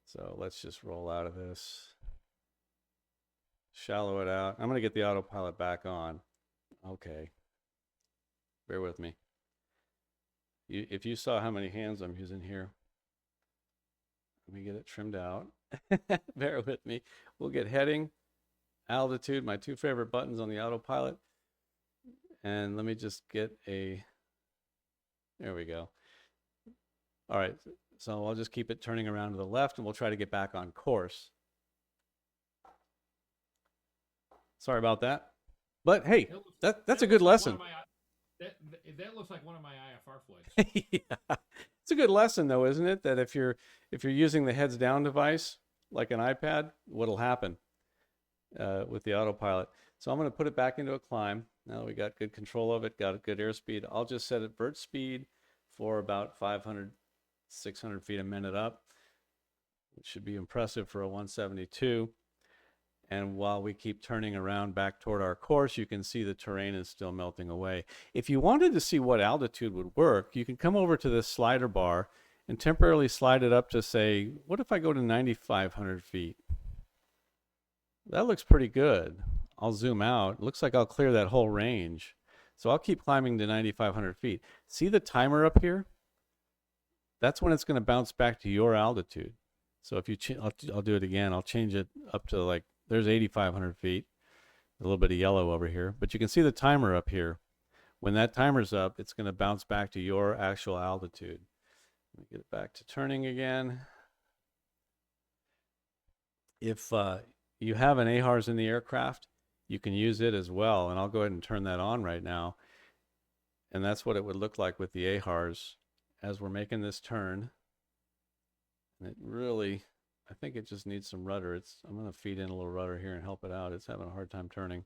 So let's just roll out of this. Shallow it out. I'm going to get the autopilot back on. Okay. Bear with me. If you saw how many hands I'm using here, let me get it trimmed out. Bear with me. We'll get heading, altitude, my two favorite buttons on the autopilot. And let me just get there we go. All right, so I'll just keep it turning around to the left, and we'll try to get back on course. Sorry about that. But hey, that's a good lesson. That looks like one of my IFR flights. Yeah. It's a good lesson, though, isn't it? That if you're using the heads down device like an iPad, what'll happen with the autopilot? So I'm going to put it back into a climb. Now that we got good control of it, got a good airspeed. I'll just set it vert speed for about 500, 600 feet a minute up, which should be impressive for a 172. And while we keep turning around back toward our course, you can see the terrain is still melting away. If you wanted to see what altitude would work, you can come over to this slider bar and temporarily slide it up to say, what if I go to 9,500 feet? That looks pretty good. I'll zoom out. It looks like I'll clear that whole range. So I'll keep climbing to 9,500 feet. See the timer up here? That's when it's going to bounce back to your altitude. So if you, I'll do it again. I'll change it up to like, there's 8,500 feet. A little bit of yellow over here. But you can see the timer up here. When that timer's up, it's going to bounce back to your actual altitude. Let me get it back to turning again. If you have an AHRS in the aircraft, you can use it as well. And I'll go ahead and turn that on right now. And that's what it would look like with the AHRS as we're making this turn. And it really, I think it just needs some rudder. I'm going to feed in a little rudder here and help it out. It's having a hard time turning.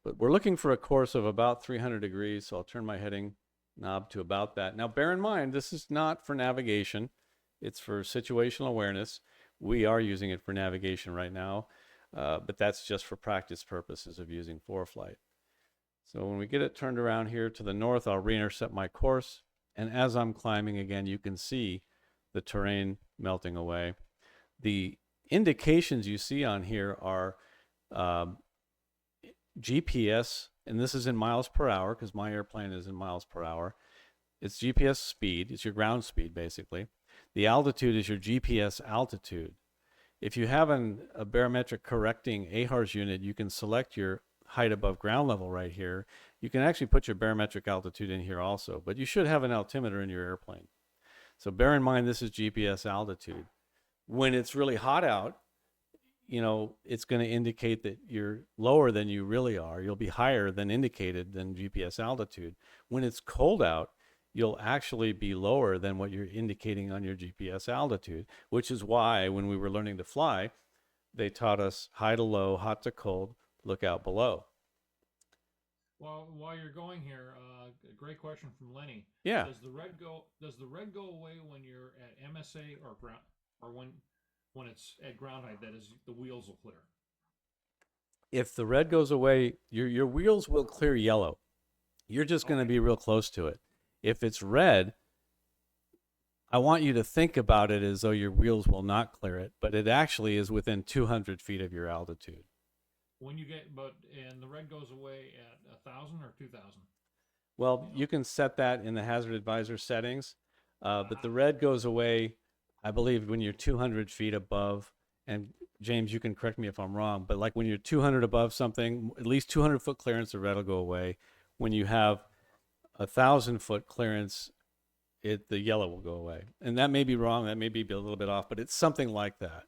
But we're looking for a course of about 300 degrees, so I'll turn my heading knob to about that. Now, bear in mind, this is not for navigation. It's for situational awareness. We are using it for navigation right now, but that's just for practice purposes of using ForeFlight. So when we get it turned around here to the north, I'll re-intercept my course. And as I'm climbing again, you can see the terrain melting away. The indications you see on here are GPS, and this is in miles per hour because my airplane is in miles per hour. It's GPS speed. It's your ground speed, basically. The altitude is your GPS altitude. If you have a barometric correcting AHRS unit, you can select your height above ground level right here. You can actually put your barometric altitude in here also, but you should have an altimeter in your airplane. So bear in mind, this is GPS altitude. When it's really hot out, you know, it's going to indicate that you're lower than you really are. You'll be higher than indicated than GPS altitude. When it's cold out, you'll actually be lower than what you're indicating on your GPS altitude, which is why when we were learning to fly, they taught us high to low, hot to cold, look out below. Well, while you're going here, a great question from Lenny. Yeah. Does the red go away when you're at MSA or ground, or when it's at ground height? That is, the wheels will clear. If the red goes away, your wheels will clear yellow. You're just going to be real close to it. If it's red, I want you to think about it as though your wheels will not clear it, but it actually is within 200 feet of your altitude. When you get, and the red goes away at 1,000 or 2,000? Well, you can set that in the hazard advisor settings, but the red goes away, I believe, when you're 200 feet above. And James, you can correct me if I'm wrong, but like when you're 200 above something, at least 200-foot clearance, the red will go away. When you have 1,000-foot clearance, the yellow will go away. And that may be wrong. That may be a little bit off, but it's something like that.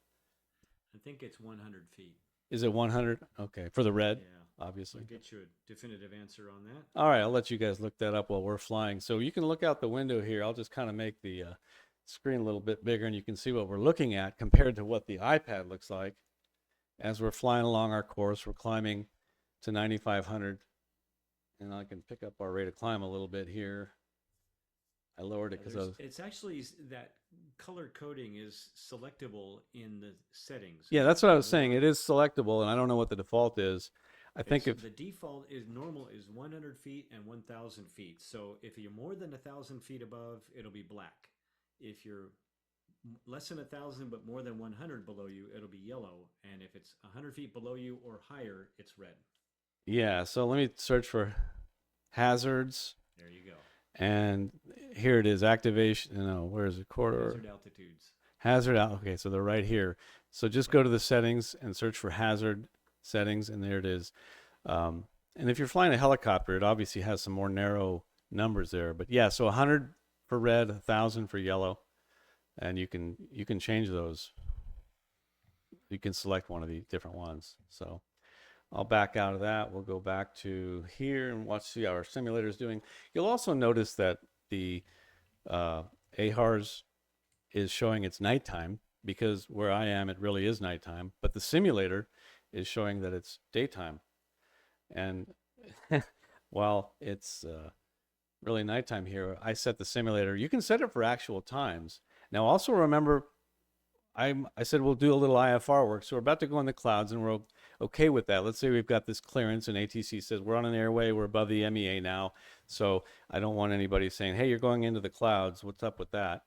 I think it's 100 feet. Is it 100? Okay, for the red, Yeah. obviously. I'll get you a definitive answer on that. All right, I'll let you guys look that up while we're flying. So you can look out the window here. I'll just kind of make the screen a little bit bigger, and you can see what we're looking at compared to what the iPad looks like. As we're flying along our course, we're climbing to 9,500, and I can pick up our rate of climb a little bit here. I lowered it because it's actually that color coding is selectable in the settings. Yeah, that's what I was saying. It is selectable, and I don't know what the default is. I think if the default is normal is 100 feet and 1,000 feet. So if you're more than 1,000 feet above, it'll be black. If you're less than 1,000 but more than 100 below you, it'll be yellow. And if it's 100 feet below you or higher, it's red. Yeah, so let me search for hazards. There you go. And here it is, activation. No, where is it? Corridor. Hazard altitudes. Okay, so they're right here. So just go to the settings and search for hazard settings, and there it is. And if you're flying a helicopter, it obviously has some more narrow numbers there. But yeah, so 100 for red, 1,000 for yellow, and you can change those. You can select one of the different ones. So I'll back out of that. We'll go back to here and see how our simulator is doing. You'll also notice that the AHRS is showing it's nighttime, because where I am, it really is nighttime, but the simulator is showing that it's daytime. And while it's really nighttime here, I set the simulator. You can set it for actual times. Now, also remember, I said we'll do a little IFR work. So we're about to go in the clouds, and we're okay with that. Let's say we've got this clearance, and ATC says we're on an airway, we're above the MEA now. So I don't want anybody saying, hey, you're going into the clouds. What's up with that?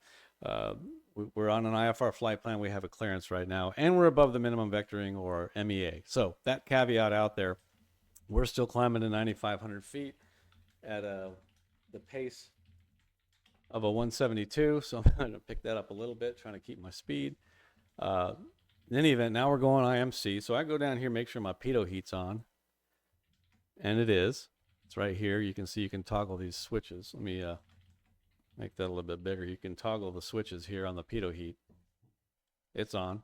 We're on an IFR flight plan. We have a clearance right now, and we're above the minimum vectoring or MEA. So that caveat out there, we're still climbing to 9,500 feet at the pace of a 172. So I'm going to pick that up a little bit, trying to keep my speed. In any event, now we're going IMC. So I go down here, make sure my pitot heat's on. And it is. It's right here. You can see you can toggle these switches. Let me make that a little bit bigger. You can toggle the switches here on the pitot heat. It's on.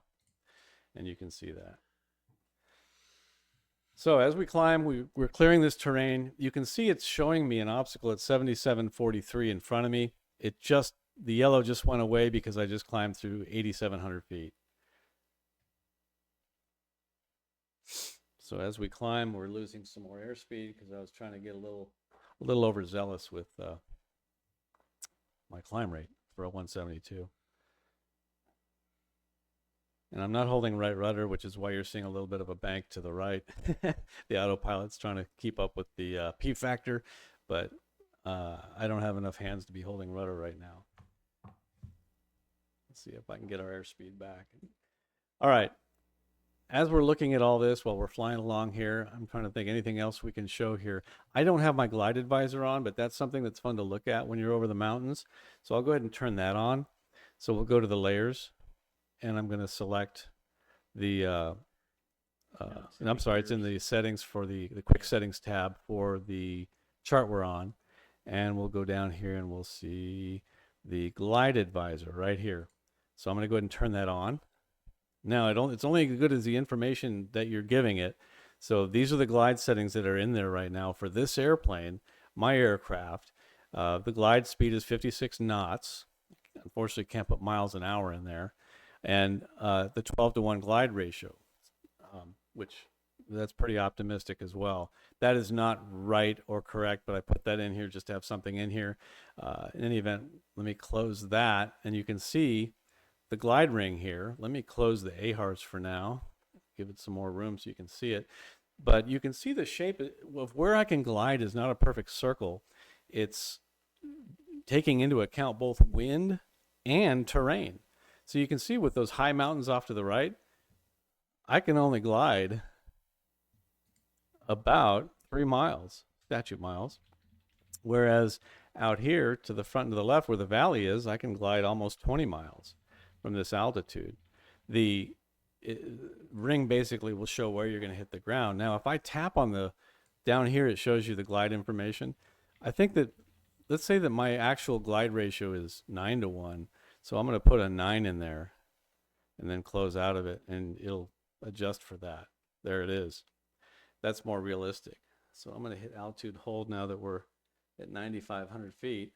And you can see that. So as we climb, we're clearing this terrain. You can see it's showing me an obstacle at 7743 in front of me. The yellow just went away because I just climbed through 8,700 feet. So as we climb, we're losing some more airspeed because I was trying to get a little overzealous with my climb rate for a 172. And I'm not holding right rudder, which is why you're seeing a little bit of a bank to the right. The autopilot's trying to keep up with the P factor, but I don't have enough hands to be holding rudder right now. Let's see if I can get our airspeed back. All right. As we're looking at all this while we're flying along here, I'm trying to think anything else we can show here. I don't have my glide advisor on, but that's something that's fun to look at when you're over the mountains. So I'll go ahead and turn that on. So we'll go to the layers, and I'm going to select the, and I'm sorry, it's in the settings for the quick settings tab for the chart we're on. And we'll go down here and we'll see the glide advisor right here. So I'm going to go ahead and turn that on. Now, it's only as good as the information that you're giving it. So these are the glide settings that are in there right now for this airplane, my aircraft. The glide speed is 56 knots. Unfortunately, can't put miles an hour in there. And the 12-to-1 glide ratio, which that's pretty optimistic as well. That is not right or correct, but I put that in here just to have something in here. In any event, let me close that, and you can see the glide ring here. Let me close the AHRS for now, give it some more room so you can see it. But you can see the shape of where I can glide is not a perfect circle. It's taking into account both wind and terrain. So you can see with those high mountains off to the right, I can only glide about 3 miles, statute miles. Whereas out here to the front and to the left where the valley is, I can glide almost 20 miles from this altitude. The ring basically will show where you're going to hit the ground. Now, if I tap on the, down here, it shows you the glide information. I think that, let's say that my actual glide ratio is 9-to-1. So I'm going to put a 9 in there and then close out of it, and it'll adjust for that. There it is. That's more realistic. So I'm going to hit altitude hold now that we're at 9,500 feet.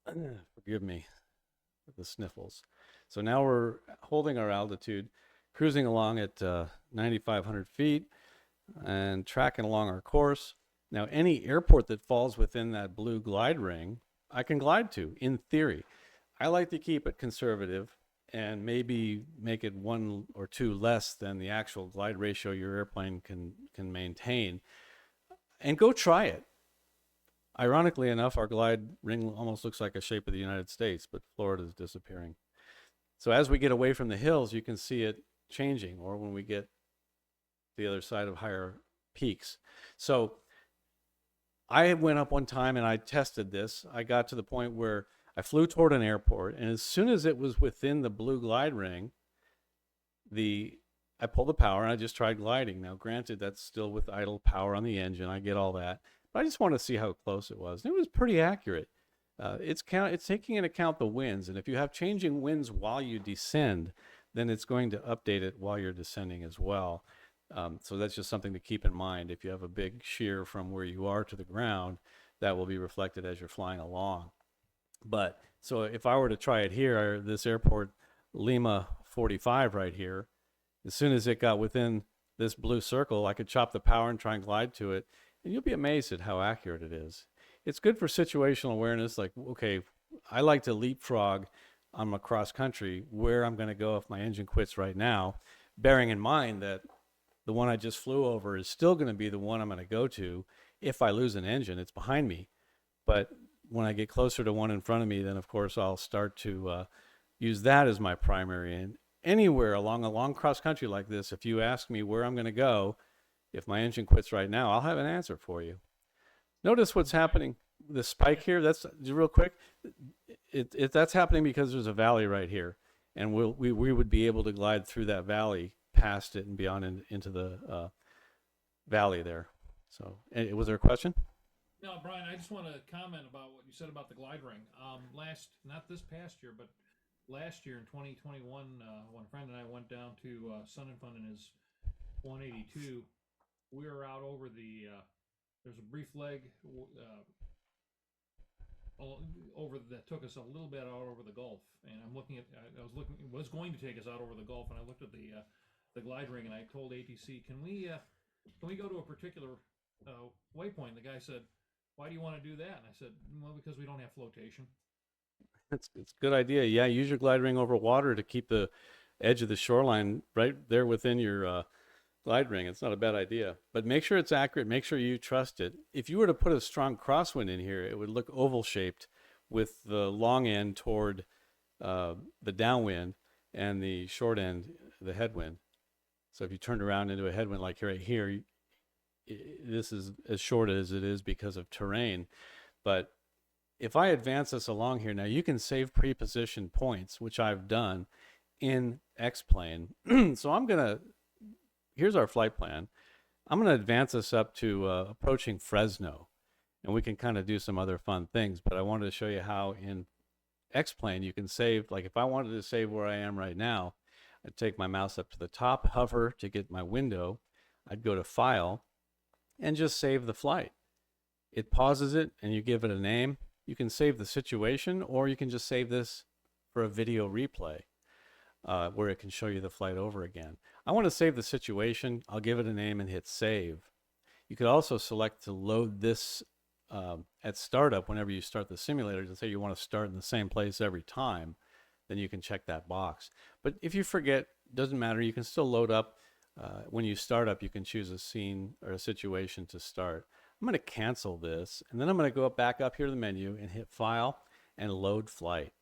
Forgive me for the sniffles. So now we're holding our altitude, cruising along at 9,500 feet and tracking along our course. Now, any airport that falls within that blue glide ring, I can glide to, in theory. I like to keep it conservative and maybe make it 1 or 2 less than the actual glide ratio your airplane can maintain. And go try it. Ironically enough, our glide ring almost looks like a shape of the United States, but Florida is disappearing. So as we get away from the hills, you can see it changing, or when we get the other side of higher peaks. So I went up one time and I tested this. I got to the point where I flew toward an airport, and as soon as it was within the blue glide ring, I pulled the power and I just tried gliding. Now, granted, that's still with idle power on the engine. I get all that. But I just want to see how close it was. And it was pretty accurate. It's taking into account the winds. And if you have changing winds while you descend, then it's going to update it while you're descending as well. So that's just something to keep in mind. If you have a big shear from where you are to the ground, that will be reflected as you're flying along. But so if I were to try it here, this airport, Lima 45 right here, as soon as it got within this blue circle, I could chop the power and try and glide to it, and you'll be amazed at how accurate it is. It's good for situational awareness, like, okay, I like to leapfrog on my cross country where I'm going to go if my engine quits right now, bearing in mind that the one I just flew over is still going to be the one I'm going to go to. If I lose an engine, it's behind me. But when I get closer to one in front of me, then of course I'll start to use that as my primary. And anywhere along a long cross country like this, if you ask me where I'm going to go, if my engine quits right now, I'll have an answer for you. Notice what's happening. The spike here, that's real quick. That's happening because there's a valley right here, and we would be able to glide through that valley, past it and beyond into the valley there. So, was there a question? No, Brian, I just want to comment about what you said about the glide ring. Not this past year, but last year in 2021, when a friend and I went down to Sun and Fun in his 182, we were out over the, there's a brief leg that took us a little bit out over the Gulf. And I'm looking at, it was going to take us out over the Gulf, and I looked at the glide ring, and I told ATC, can we go to a particular waypoint? The guy said, why do you want to do that? And I said, well, because we don't have flotation. It's a good idea. Yeah, use your glide ring over water to keep the edge of the shoreline right there within your glide ring. It's not a bad idea. But make sure it's accurate. Make sure you trust it. If you were to put a strong crosswind in here, it would look oval-shaped with the long end toward the downwind and the short end, the headwind. So if you turned around into a headwind like right here, this is as short as it is because of terrain. But if I advance this along here, now you can save pre-positioned points, which I've done in X-plane. So here's our flight plan. I'm going to advance us up to approaching Fresno, and we can kind of do some other fun things. But I wanted to show you how in X-plane you can save. Like if I wanted to save where I am right now, I'd take my mouse up to the top, hover to get my window. I'd go to File, and just save the flight. It pauses it, and you give it a name. You can save the situation, or you can just save this for a video replay where it can show you the flight over again. I want to save the situation. I'll give it a name and hit Save. You could also select to load this at startup whenever you start the simulator. To say you want to start in the same place every time, then you can check that box. But if you forget, doesn't matter. You can still load up. When you start up, you can choose a scene or a situation to start. I'm going to cancel this, and then I'm going to go back up here to the menu and hit File and load flight.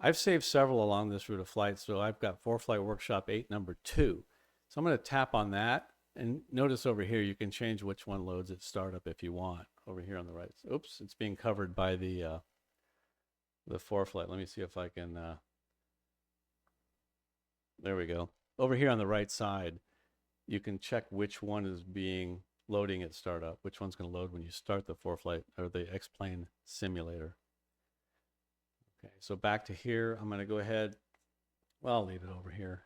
I've saved several along this route of flight, so I've got ForeFlight Workshop 8 number 2. So I'm going to tap on that, and notice over here you can change which one loads at startup if you want. Over here on the right. Oops, it's being covered by the ForeFlight. Let me see if I can. There we go. Over here on the right side, you can check which one is being loading at startup, which one's going to load when you start the ForeFlight or the X-plane simulator. Okay, so back to here, I'm going to go ahead. Well, I'll leave it over here.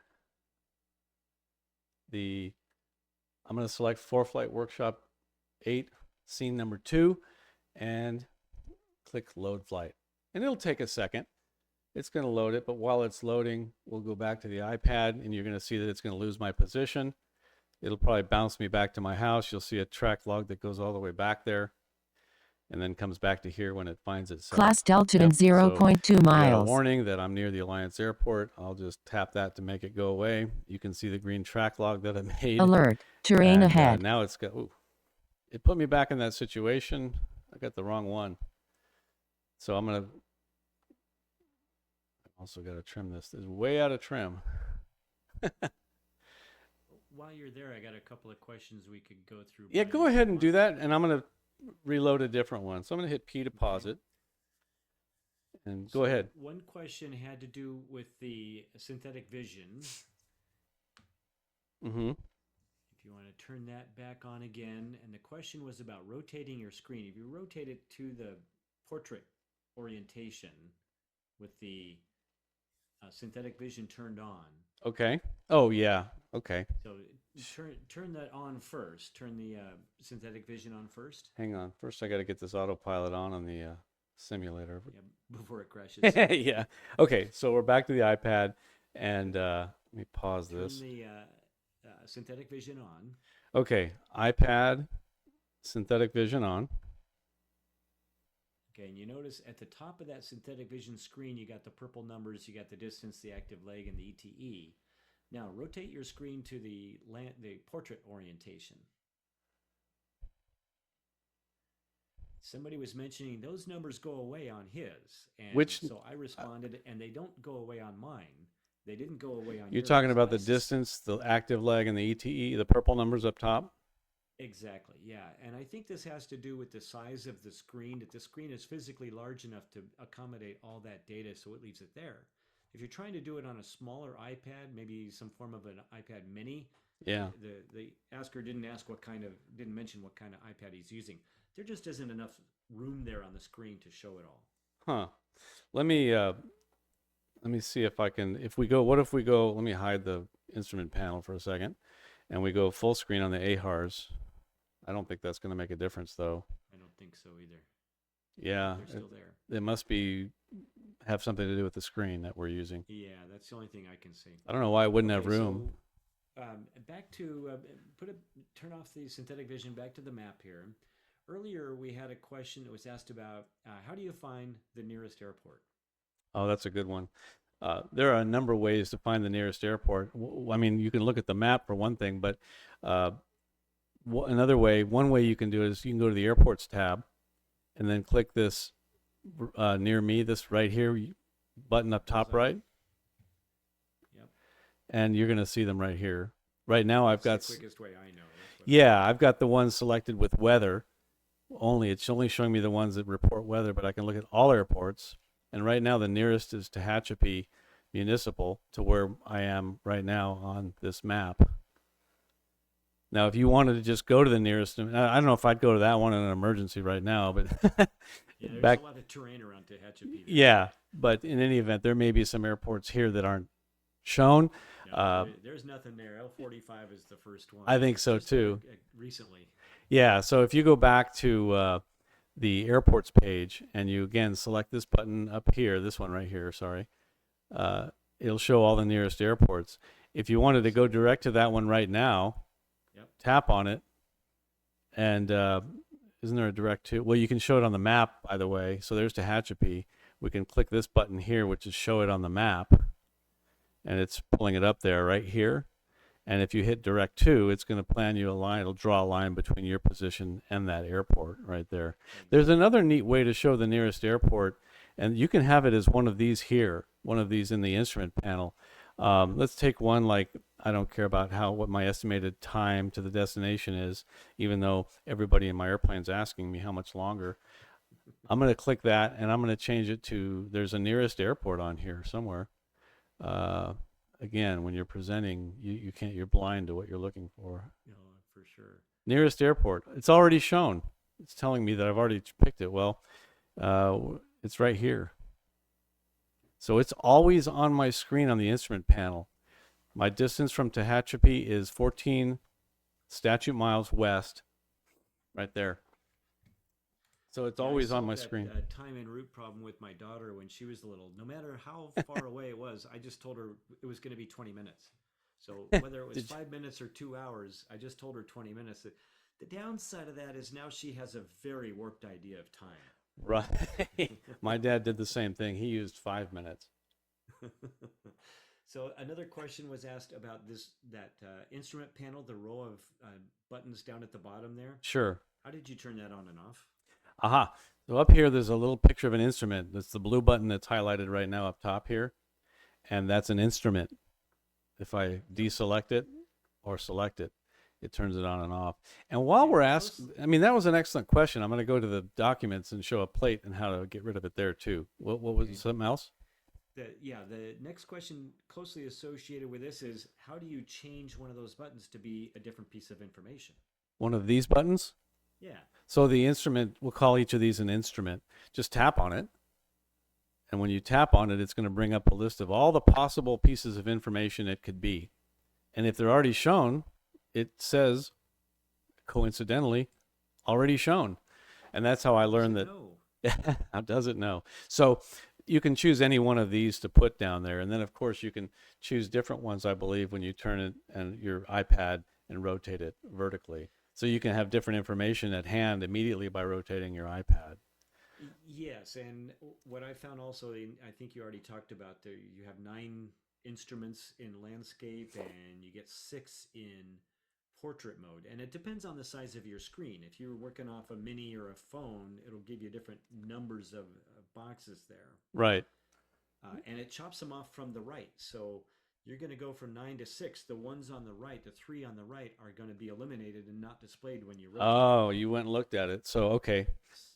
I'm going to select ForeFlight Workshop 8, scene number 2, and click load flight. And it'll take a second. It's going to load it, but while it's loading, we'll go back to the iPad, and you're going to see that it's going to lose my position. It'll probably bounce me back to my house. You'll see a track log that goes all the way back there, and then comes back to here when it finds itself. Class Delta in 0.2 So, got a miles. warning that I'm near the Alliance Airport. I'll just tap that to make it go away. You can see the green track log that I made. Alert. Terrain And, ahead. now it's got, ooh, it put me back in that situation. I got the wrong one. So I'm going to, also got to trim this. This is way out of trim. While you're there, I got a couple of questions we could go through. Yeah, Brian, go if ahead you and do want. that. And I'm going to reload a different one. So I'm going to hit P deposit. And go So ahead. One question had to do with the synthetic vision. Mm-hmm. If you want to turn that back on again, and the question was about rotating your screen. If you rotate it to the portrait orientation with the synthetic vision turned on, Okay. Oh, yeah. Okay. so turn that on first. Turn the synthetic vision on first. Hang on. First, I got to get this autopilot on the simulator. Yeah, before it crashes. Yeah. Okay. So we're back to the iPad, and let me pause Turn this. the synthetic vision on. Okay. iPad, synthetic vision on. Okay, and you notice at the top of that synthetic vision screen, you got the purple numbers, you got the distance, the active leg, and the ETE. Now rotate your screen to the portrait orientation. Somebody was mentioning those numbers go away on his, and so I responded, and they don't go away on mine. They didn't go away on You're yours. talking about the I sus- distance, the active leg, and the ETE, the purple numbers up top? Exactly, yeah. And I think this has to do with the size of the screen, that the screen is physically large enough to accommodate all that data, so it leaves it there. If you're trying to do it on a smaller iPad, maybe some form of an iPad mini, Yeah. the asker didn't mention what kind of iPad he's using. There just isn't enough room there on the screen to show it all. Huh. Let me see if I can, what if we go, let me hide the instrument panel for a second, and we go full screen on the AHRS. I don't think that's going to make a difference, though. I don't think so either. Yeah. They're still there. It must have something to do with the screen that we're using. Yeah, that's the only thing I can see. I don't know why it wouldn't have Okay, room. So, back to turn off the synthetic vision. Back to the map here. Earlier, we had a question that was asked about how do you find the nearest airport? Oh, that's a good one. There are a number of ways to find the nearest airport. I mean, you can look at the map for one thing, but one way you can do it is you can go to the airports tab and then click this near me, this right here button up top right. Yep. And you're going to see them right here. Right now I've got, That's the quickest way I know. yeah, I've got the ones selected with weather only. It's only showing me the ones that report weather, but I can look at all airports. And right now the nearest is Tehachapi Municipal, to where I am right now on this map. Now, if you wanted to just go to the nearest, I don't know if I'd go to that one in an emergency right now, but Yeah, there's back, a lot of terrain around Tehachapi. yeah, but in any event, there may be some airports here that aren't shown. Yeah, there's nothing there. L45 is the first one. I think so Just, too. Recently. Yeah, so if you go back to the airports page and you again select this button up here, this one right here, sorry, it'll show all the nearest airports. If you wanted to go direct to that one right now, Yep. tap on it, and isn't there a direct to? Well, you can show it on the map, by the way. So there's Tehachapi. We can click this button here, which is show it on the map, and it's pulling it up there right here. And if you hit direct to, it's going to plan you a line. It'll draw a line between your position and that airport right there. There's another neat way to show the nearest airport, And you can have it as one of these here, one of these in the instrument panel. Let's take one like, I don't care about what my estimated time to the destination is, even though everybody in my airplane's asking me how much longer. I'm going to click that, and I'm going to change it to, there's a nearest airport on here somewhere. Again, when you're presenting, you can't, you're blind to what you're looking for. No, for sure. Nearest airport. It's already shown. It's telling me that I've already picked it. Well, it's right here. So it's always on my screen on the instrument panel. My distance from Tehachapi is 14 statute miles west, right there. So it's always on my screen. Time en route problem with my daughter when she was little. No matter how far away it was, I just told her it was going to be 20 minutes. So whether it was 5 minutes or 2 hours, I just told her 20 minutes. The downside of that is now she has a very warped idea of time. Right. My dad did the same thing. He used 5 minutes. So another question was asked about that instrument panel, the row of buttons down at the bottom there. Sure. How did you turn that on and off? Aha. So up here, there's a little picture of an instrument. That's the blue button that's highlighted right now up top here. And that's an instrument. If I deselect it or select it, it turns it on and off. And while we're asking, I mean, that was an excellent question. I'm going to go to the documents and show a plate and how to get rid of it there too. What was something else? The next question closely associated with this is, how do you change one of those buttons to be a different piece of information? One of these buttons? Yeah. So the instrument, we'll call each of these an instrument. Just tap on it. And when you tap on it, it's going to bring up a list of all the possible pieces of information it could be. And if they're already shown, it says, coincidentally, already shown. And that's how I learned that. How does it know? So you can choose any one of these to put down there. And then, of course, you can choose different ones, I believe, when you turn it and your iPad and rotate it vertically. So you can have different information at hand immediately by rotating your iPad. Yes, and what I found also, I think you already talked about, you have 9 instruments in landscape and you get 6 in portrait mode. And it depends on the size of your screen. If you're working off a mini or a phone, it'll give you different numbers of boxes there. Right. And it chops them off from the right. So you're going to go from 9 to 6. The ones on the right, the 3 on the right, are going to be eliminated and not displayed when you rotate. Oh, you went and looked at it. So, okay.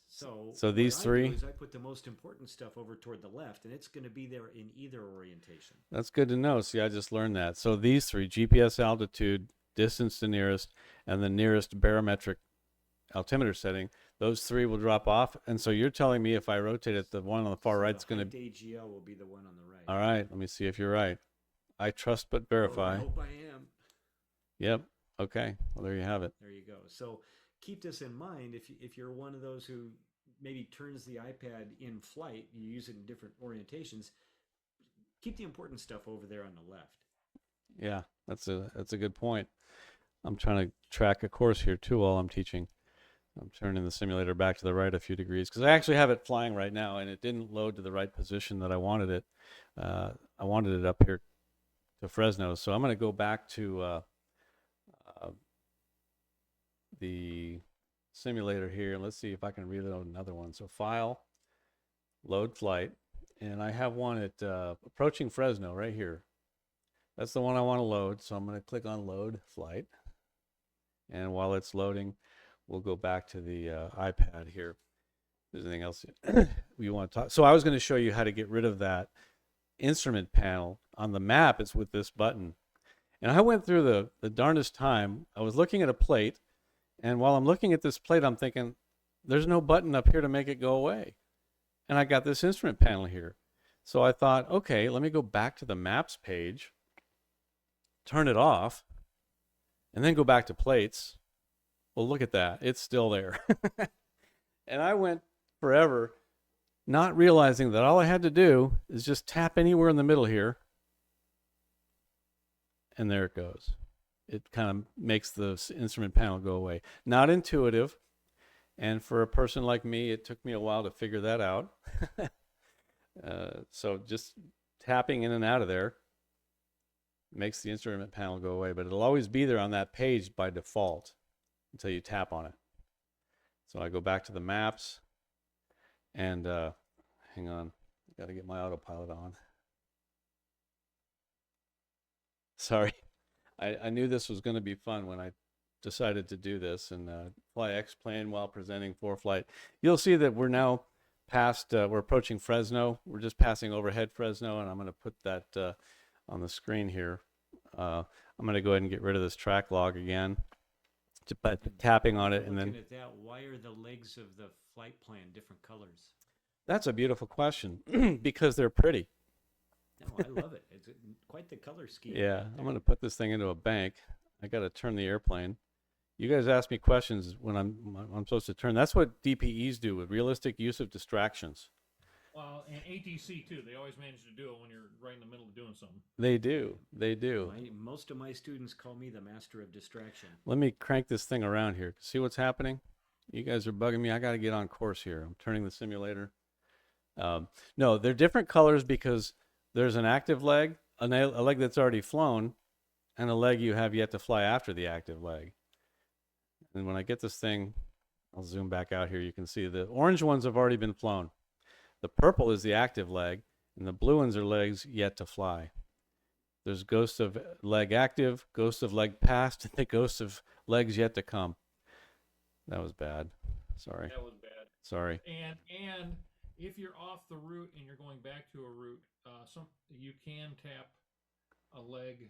So these 3? I put the most important stuff over toward the left, and it's going to be there in either orientation. That's good to know. See, I just learned that. So these 3, GPS altitude, distance to nearest, and the nearest barometric altimeter setting, those 3 will drop off. And so you're telling me if I rotate it, the one on the far right is going to... AGL will be the one on the right. All right, let me see if you're right. I trust but verify. I hope I am. Yep. Okay. Well, there you have it. There you go. So keep this in mind. If you're one of those who maybe turns the iPad in flight, you use it in different orientations, keep the important stuff over there on the left. Yeah, that's a good point. I'm trying to track a course here too while I'm teaching. I'm turning the simulator back to the right a few degrees because I actually have it flying right now and it didn't load to the right position that I wanted it. I wanted it up here to Fresno. So I'm going to go back to the simulator here, and let's see if I can reload another one. So File, Load Flight, and I have one at approaching Fresno right here. That's the one I want to load, so I'm going to click on Load Flight. And while it's loading, we'll go back to the iPad here. If there's anything else we want to talk. So I was going to show you how to get rid of that instrument panel on the map. It's with this button. And I went through the darndest time. I was looking at a plate, and while I'm looking at this plate, I'm thinking, there's no button up here to make it go away. And I got this instrument panel here. So I thought, okay, let me go back to the maps page, turn it off, and then go back to plates. Well, look at that. It's still there. And I went forever not realizing that all I had to do is just tap anywhere in the middle here. And there it goes. It kind of makes the instrument panel go away. Not intuitive. And for a person like me, it took me a while to figure that out. So just tapping in and out of there makes the instrument panel go away. But it'll always be there on that page by default until you tap on it. So I go back to the maps and Hang on. Got to get my autopilot on. Sorry. I knew this was going to be fun when I decided to do this and fly X-plane while presenting ForeFlight. You'll see that we're now past, we're approaching Fresno. We're just passing overhead Fresno, and I'm going to put that on the screen here. I'm going to go ahead and get rid of this track log again, by tapping on it, and then. Looking at that, why are the legs of the flight plan different colors? That's a beautiful question. Because they're pretty. No, I love it. It's quite the color scheme. Yeah, right I'm there. going to put this thing into a bank. I got to turn the airplane. You guys ask me questions when I'm supposed to turn. That's what DPEs do with realistic use of distractions. Well, and ATC too. They always manage to do it when you're right in the middle of doing something. They do. They do. Most of my students call me the master of distraction. Let me crank this thing around here. See what's happening? You guys are bugging me. I got to get on course here. I'm turning the simulator. No, they're different colors because there's an active leg, a leg that's already flown, and a leg you have yet to fly after the active leg. And when I get this thing, I'll zoom back out here. You can see the orange ones have already been flown. The purple is the active leg, and the blue ones are legs yet to fly. There's ghost of leg active, ghost of leg past, and the ghost of legs yet to come. That was bad. Sorry. That was bad. Sorry. And if you're off the route and you're going back to a route, you can tap a leg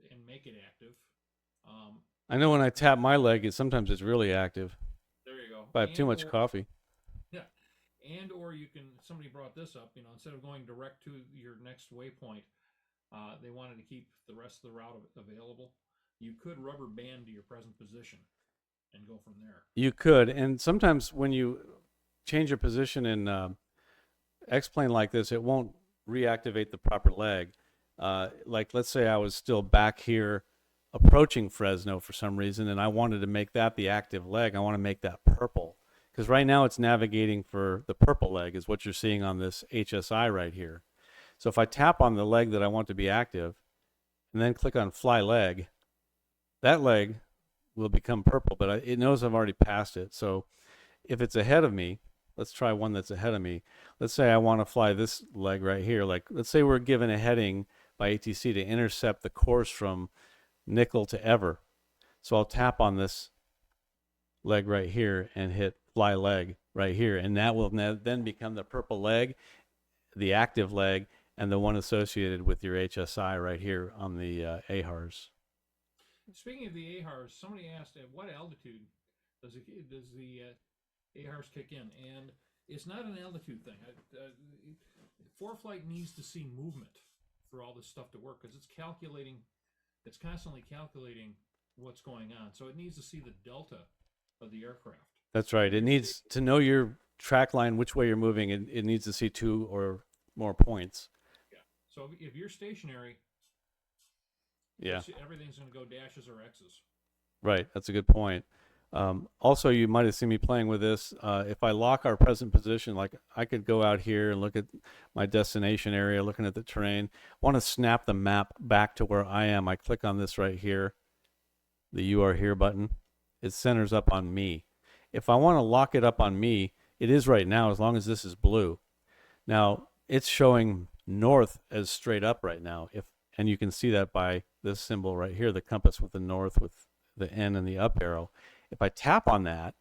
and make it active. I know when I tap my leg, sometimes it's really active. There you go. If I have too much coffee. Yeah, and or you can. Somebody brought this up. Instead of going direct to your next waypoint, they wanted to keep the rest of the route available. You could rubber band to your present position and go from there. You could, and sometimes when you change your position in X-plane like this, it won't reactivate the proper leg. Like let's say I was still back here approaching Fresno for some reason, and I wanted to make that the active leg. I want to make that purple, because right now it's navigating for the purple leg is what you're seeing on this HSI right here. So if I tap on the leg that I want to be active and then click on fly leg, that leg will become purple, but it knows I've already passed it. So if it's ahead of me, let's try one that's ahead of me. Let's say I want to fly this leg right here. Like let's say we're given a heading by ATC to intercept the course from Nickel to Ever. So I'll tap on this leg right here and hit fly leg right here, and that will then become the purple leg, the active leg, and the one associated with your HSI right here on the AHRS. Speaking of the AHRS, somebody asked at what altitude does the AHRS kick in, and it's not an altitude thing. ForeFlight needs to see movement for all this stuff to work, because it's calculating. It's constantly calculating what's going on. So it needs to see the delta of the aircraft. That's right. It needs to know your track line, which way you're moving. It needs to see 2 or more points. Yeah. So if you're stationary, yeah, everything's going to go dashes or X's. Right. That's a good point. Also, you might have seen me playing with this. If I lock our present position, like I could go out here and look at my destination area, looking at the terrain. Want to snap the map back to where I am. I click on this right here, the You Are Here button. It centers up on me. If I want to lock it up on me, it is right now, as long as this is blue. Now, it's showing north as straight up right now. And you can see that by this symbol right here, the compass with the north with the N and the up arrow. If I tap on that,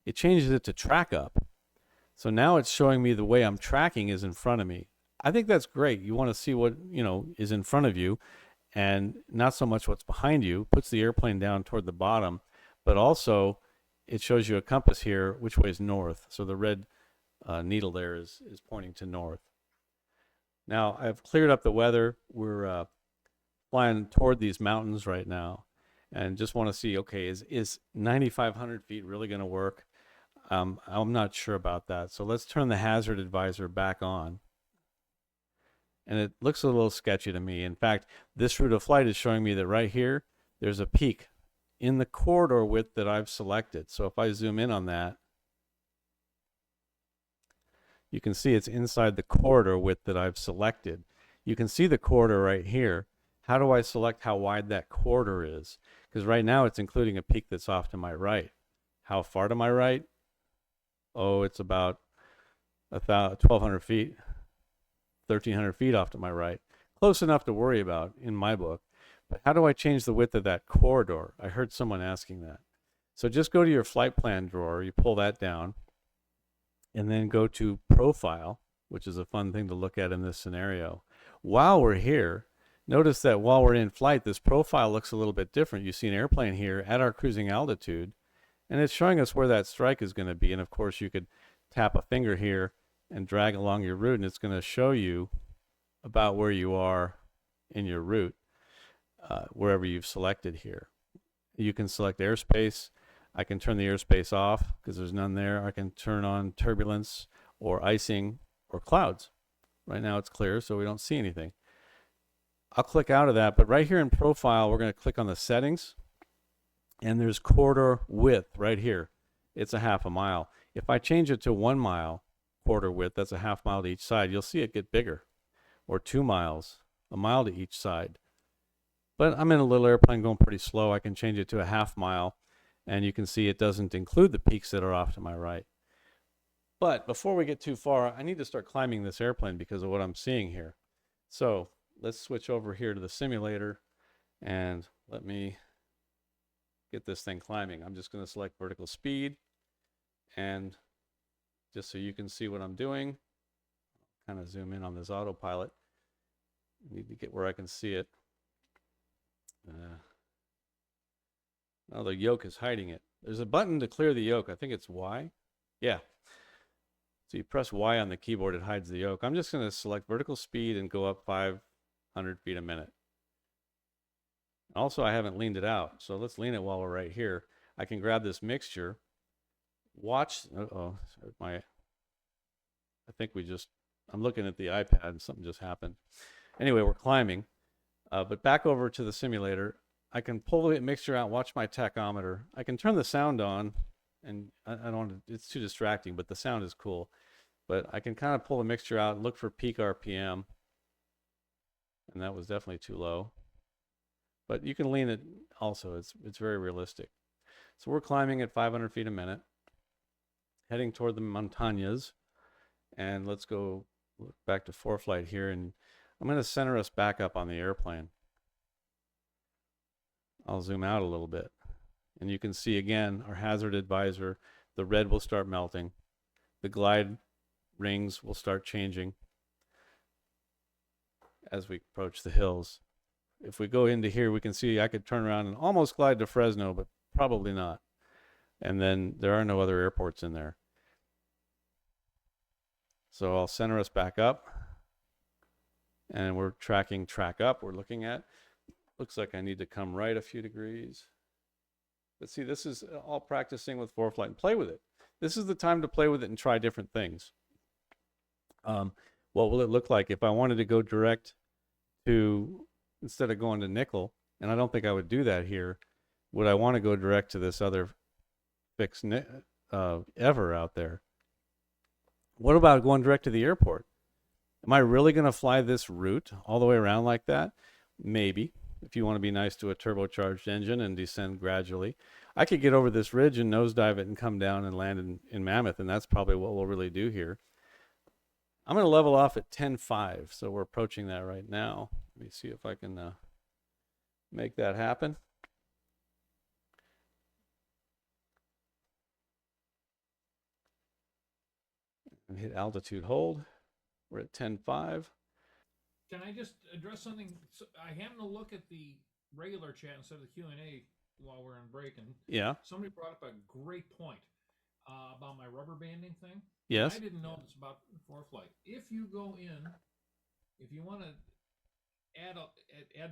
it changes it to track up. So now it's showing me the way I'm tracking is in front of me. I think that's great. You want to see what, is in front of you and not so much what's behind you. Puts the airplane down toward the bottom, but also it shows you a compass here, which way is north. So the red needle there is pointing to north. Now I've cleared up the weather. We're flying toward these mountains right now. And just want to see, okay, is 9,500 feet really going to work? I'm not sure about that. So let's turn the hazard advisor back on. And it looks a little sketchy to me. In fact, this route of flight is showing me that right here, there's a peak in the corridor width that I've selected. So if I zoom in on that, you can see it's inside the corridor width that I've selected. You can see the corridor right here. How do I select how wide that corridor is? Because right now it's including a peak that's off to my right. How far to my right? Oh, it's about 1,200 feet, 1,300 feet off to my right. Close enough to worry about in my book. But how do I change the width of that corridor? I heard someone asking that. So just go to your flight plan drawer, you pull that down, and then go to Profile, which is a fun thing to look at in this scenario. While we're here, notice that while we're in flight, this profile looks a little bit different. You see an airplane here at our cruising altitude, and it's showing us where that strike is going to be. And of course, you could tap a finger here and drag along your route, and it's going to show you about where you are in your route, wherever you've selected here. You can select airspace. I can turn the airspace off because there's none there. I can turn on turbulence or icing or clouds. Right now it's clear, so we don't see anything. I'll click out of that, but right here in Profile, we're going to click on the settings, and there's corridor width right here. It's a half a mile. If I change it to 1 mile corridor width, that's a half mile to each side, you'll see it get bigger. Or 2 miles, a mile to each side. But I'm in a little airplane going pretty slow. I can change it to a half mile, and you can see it doesn't include the peaks that are off to my right. But before we get too far, I need to start climbing this airplane because of what I'm seeing here. So let's switch over here to the simulator, and let me get this thing climbing. I'm just going to select vertical speed, and just so you can see what I'm doing, kind of zoom in on this autopilot. I need to get where I can see it. Oh, the yoke is hiding it. There's a button to clear the yoke. I think it's Y. Yeah. So you press Y on the keyboard, it hides the yoke. I'm just going to select vertical speed and go up 500 feet a minute. Also, I haven't leaned it out, so let's lean it while we're right here. I can grab this mixture. Watch. I think I'm looking at the iPad and something just happened. Anyway, we're climbing. But back over to the simulator, I can pull the mixture out, watch my tachometer. I can turn the sound on, and I don't want to, it's too distracting, but the sound is cool. But I can kind of pull the mixture out and look for peak RPM. And that was definitely too low. But you can lean it also. It's very realistic. So we're climbing at 500 feet a minute, heading toward the montañas. And let's go back to ForeFlight here, and I'm going to center us back up on the airplane. I'll zoom out a little bit, and you can see again our hazard advisor. The red will start melting. The glide rings will start changing as we approach the hills. If we go into here, we can see I could turn around and almost glide to Fresno, but probably not. And then there are no other airports in there. So I'll center us back up, and we're tracking track up. We're looking at, looks like I need to come right a few degrees. But see, this is all practicing with ForeFlight, and play with it. This is the time to play with it and try different things. What will it look like if I wanted to go direct to, instead of going to nickel, and I don't think I would do that here, would I want to go direct to this other fixed ever out there? What about going direct to the airport? Am I really going to fly this route all the way around like that? Maybe, if you want to be nice to a turbocharged engine and descend gradually. I could get over this ridge and nosedive it and come down and land in Mammoth, and that's probably what we'll really do here. I'm going to level off at 10.5, so we're approaching that right now. Let me see if I can make that happen. And hit altitude hold. We're at 10.5. Can I just address something? So I happened to look at the regular chat instead of the Q&A while we're on break, and Yeah. somebody brought up a great point about my rubber banding thing. Yes. I didn't know this about ForeFlight. If you go in, if you want to add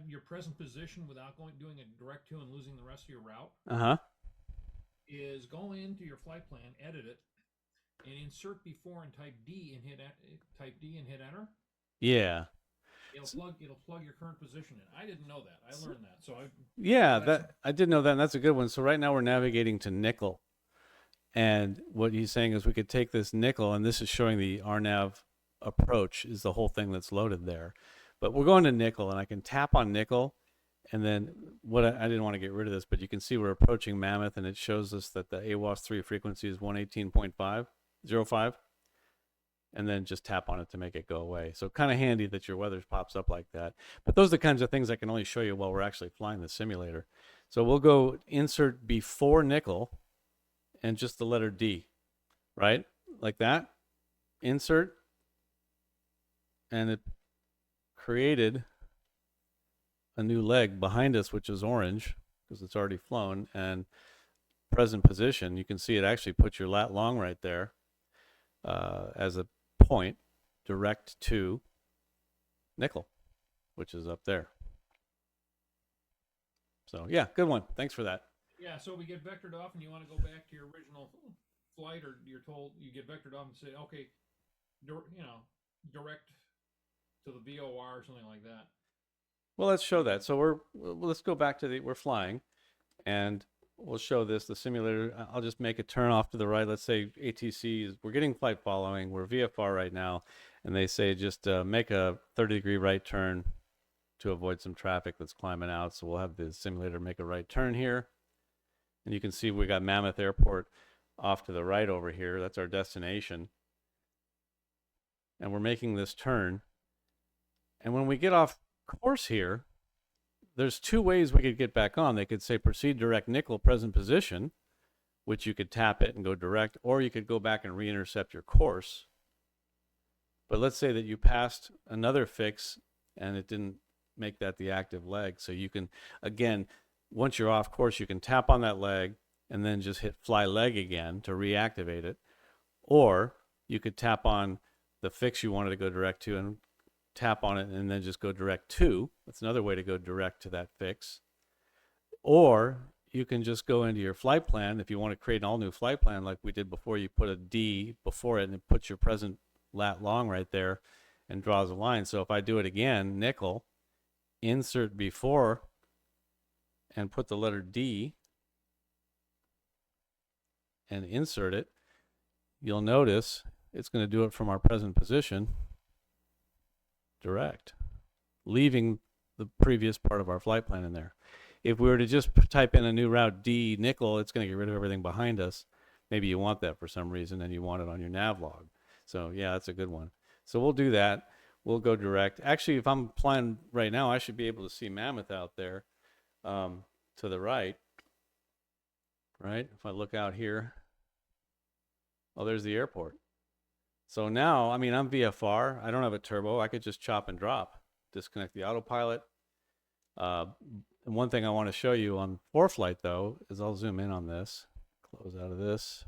your present position without doing a direct to and losing the rest of your route, is go into your flight plan, edit it, and insert before and type D and hit enter. Yeah. It'll plug your current position in. I didn't know that. I learned that. So I did know that, and that's a good one. So right now we're navigating to nickel. And what he's saying is we could take this nickel, and this is showing the RNAV approach is the whole thing that's loaded there. But we're going to nickel, and I can tap on nickel, and then I didn't want to get rid of this, but you can see we're approaching Mammoth, and it shows us that the AWOS 3 frequency is 118.505. and then just tap on it to make it go away. So kind of handy that your weather pops up like that. But those are the kinds of things I can only show you while we're actually flying the simulator. So we'll go insert before nickel and just the letter D, right? Like that. Insert, and it created a new leg behind us, which is orange because it's already flown, and present position. You can see it actually puts your lat long right there as a point direct to nickel, which is up there. So yeah, good one. Thanks for that. Yeah, so we get vectored off and you want to go back to your original flight, or you're told you get vectored off and say, okay, direct to the VOR or something like that. Well, let's show that. So let's go back to we're flying, and we'll show this, the simulator. I'll just make a turn off to the right. Let's say ATC we're getting flight following. We're VFR right now, and they say just make a 30-degree right turn to avoid some traffic that's climbing out. So we'll have the simulator make a right turn here. And you can see we got Mammoth Airport off to the right over here. That's our destination. And we're making this turn. And when we get off course here, there's two ways we could get back on. They could say proceed direct nickel present position, which you could tap it and go direct, or you could go back and re-intercept your course. But let's say that you passed another fix and it didn't make that the active leg. So you can, again, once you're off course, you can tap on that leg and then just hit fly leg again to reactivate it. Or you could tap on the fix you wanted to go direct to and tap on it and then just go direct to. That's another way to go direct to that fix. Or you can just go into your flight plan. If you want to create an all new flight plan like we did before, you put a D before it and it puts your present lat long right there and draws a line. So if I do it again, nickel, insert before and put the letter D and insert it, you'll notice it's going to do it from our present position direct, leaving the previous part of our flight plan in there. If we were to just type in a new route D nickel, it's going to get rid of everything behind us. Maybe you want that for some reason and you want it on your nav log. So yeah, that's a good one. So we'll do that. We'll go direct. Actually, if I'm flying right now, I should be able to see Mammoth out there to the right. Right? If I look out here, oh, there's the airport. So now, I mean, I'm VFR. I don't have a turbo. I could just chop and drop, disconnect the autopilot. And one thing I want to show you on ForeFlight, though, is I'll zoom in on this, close out of this.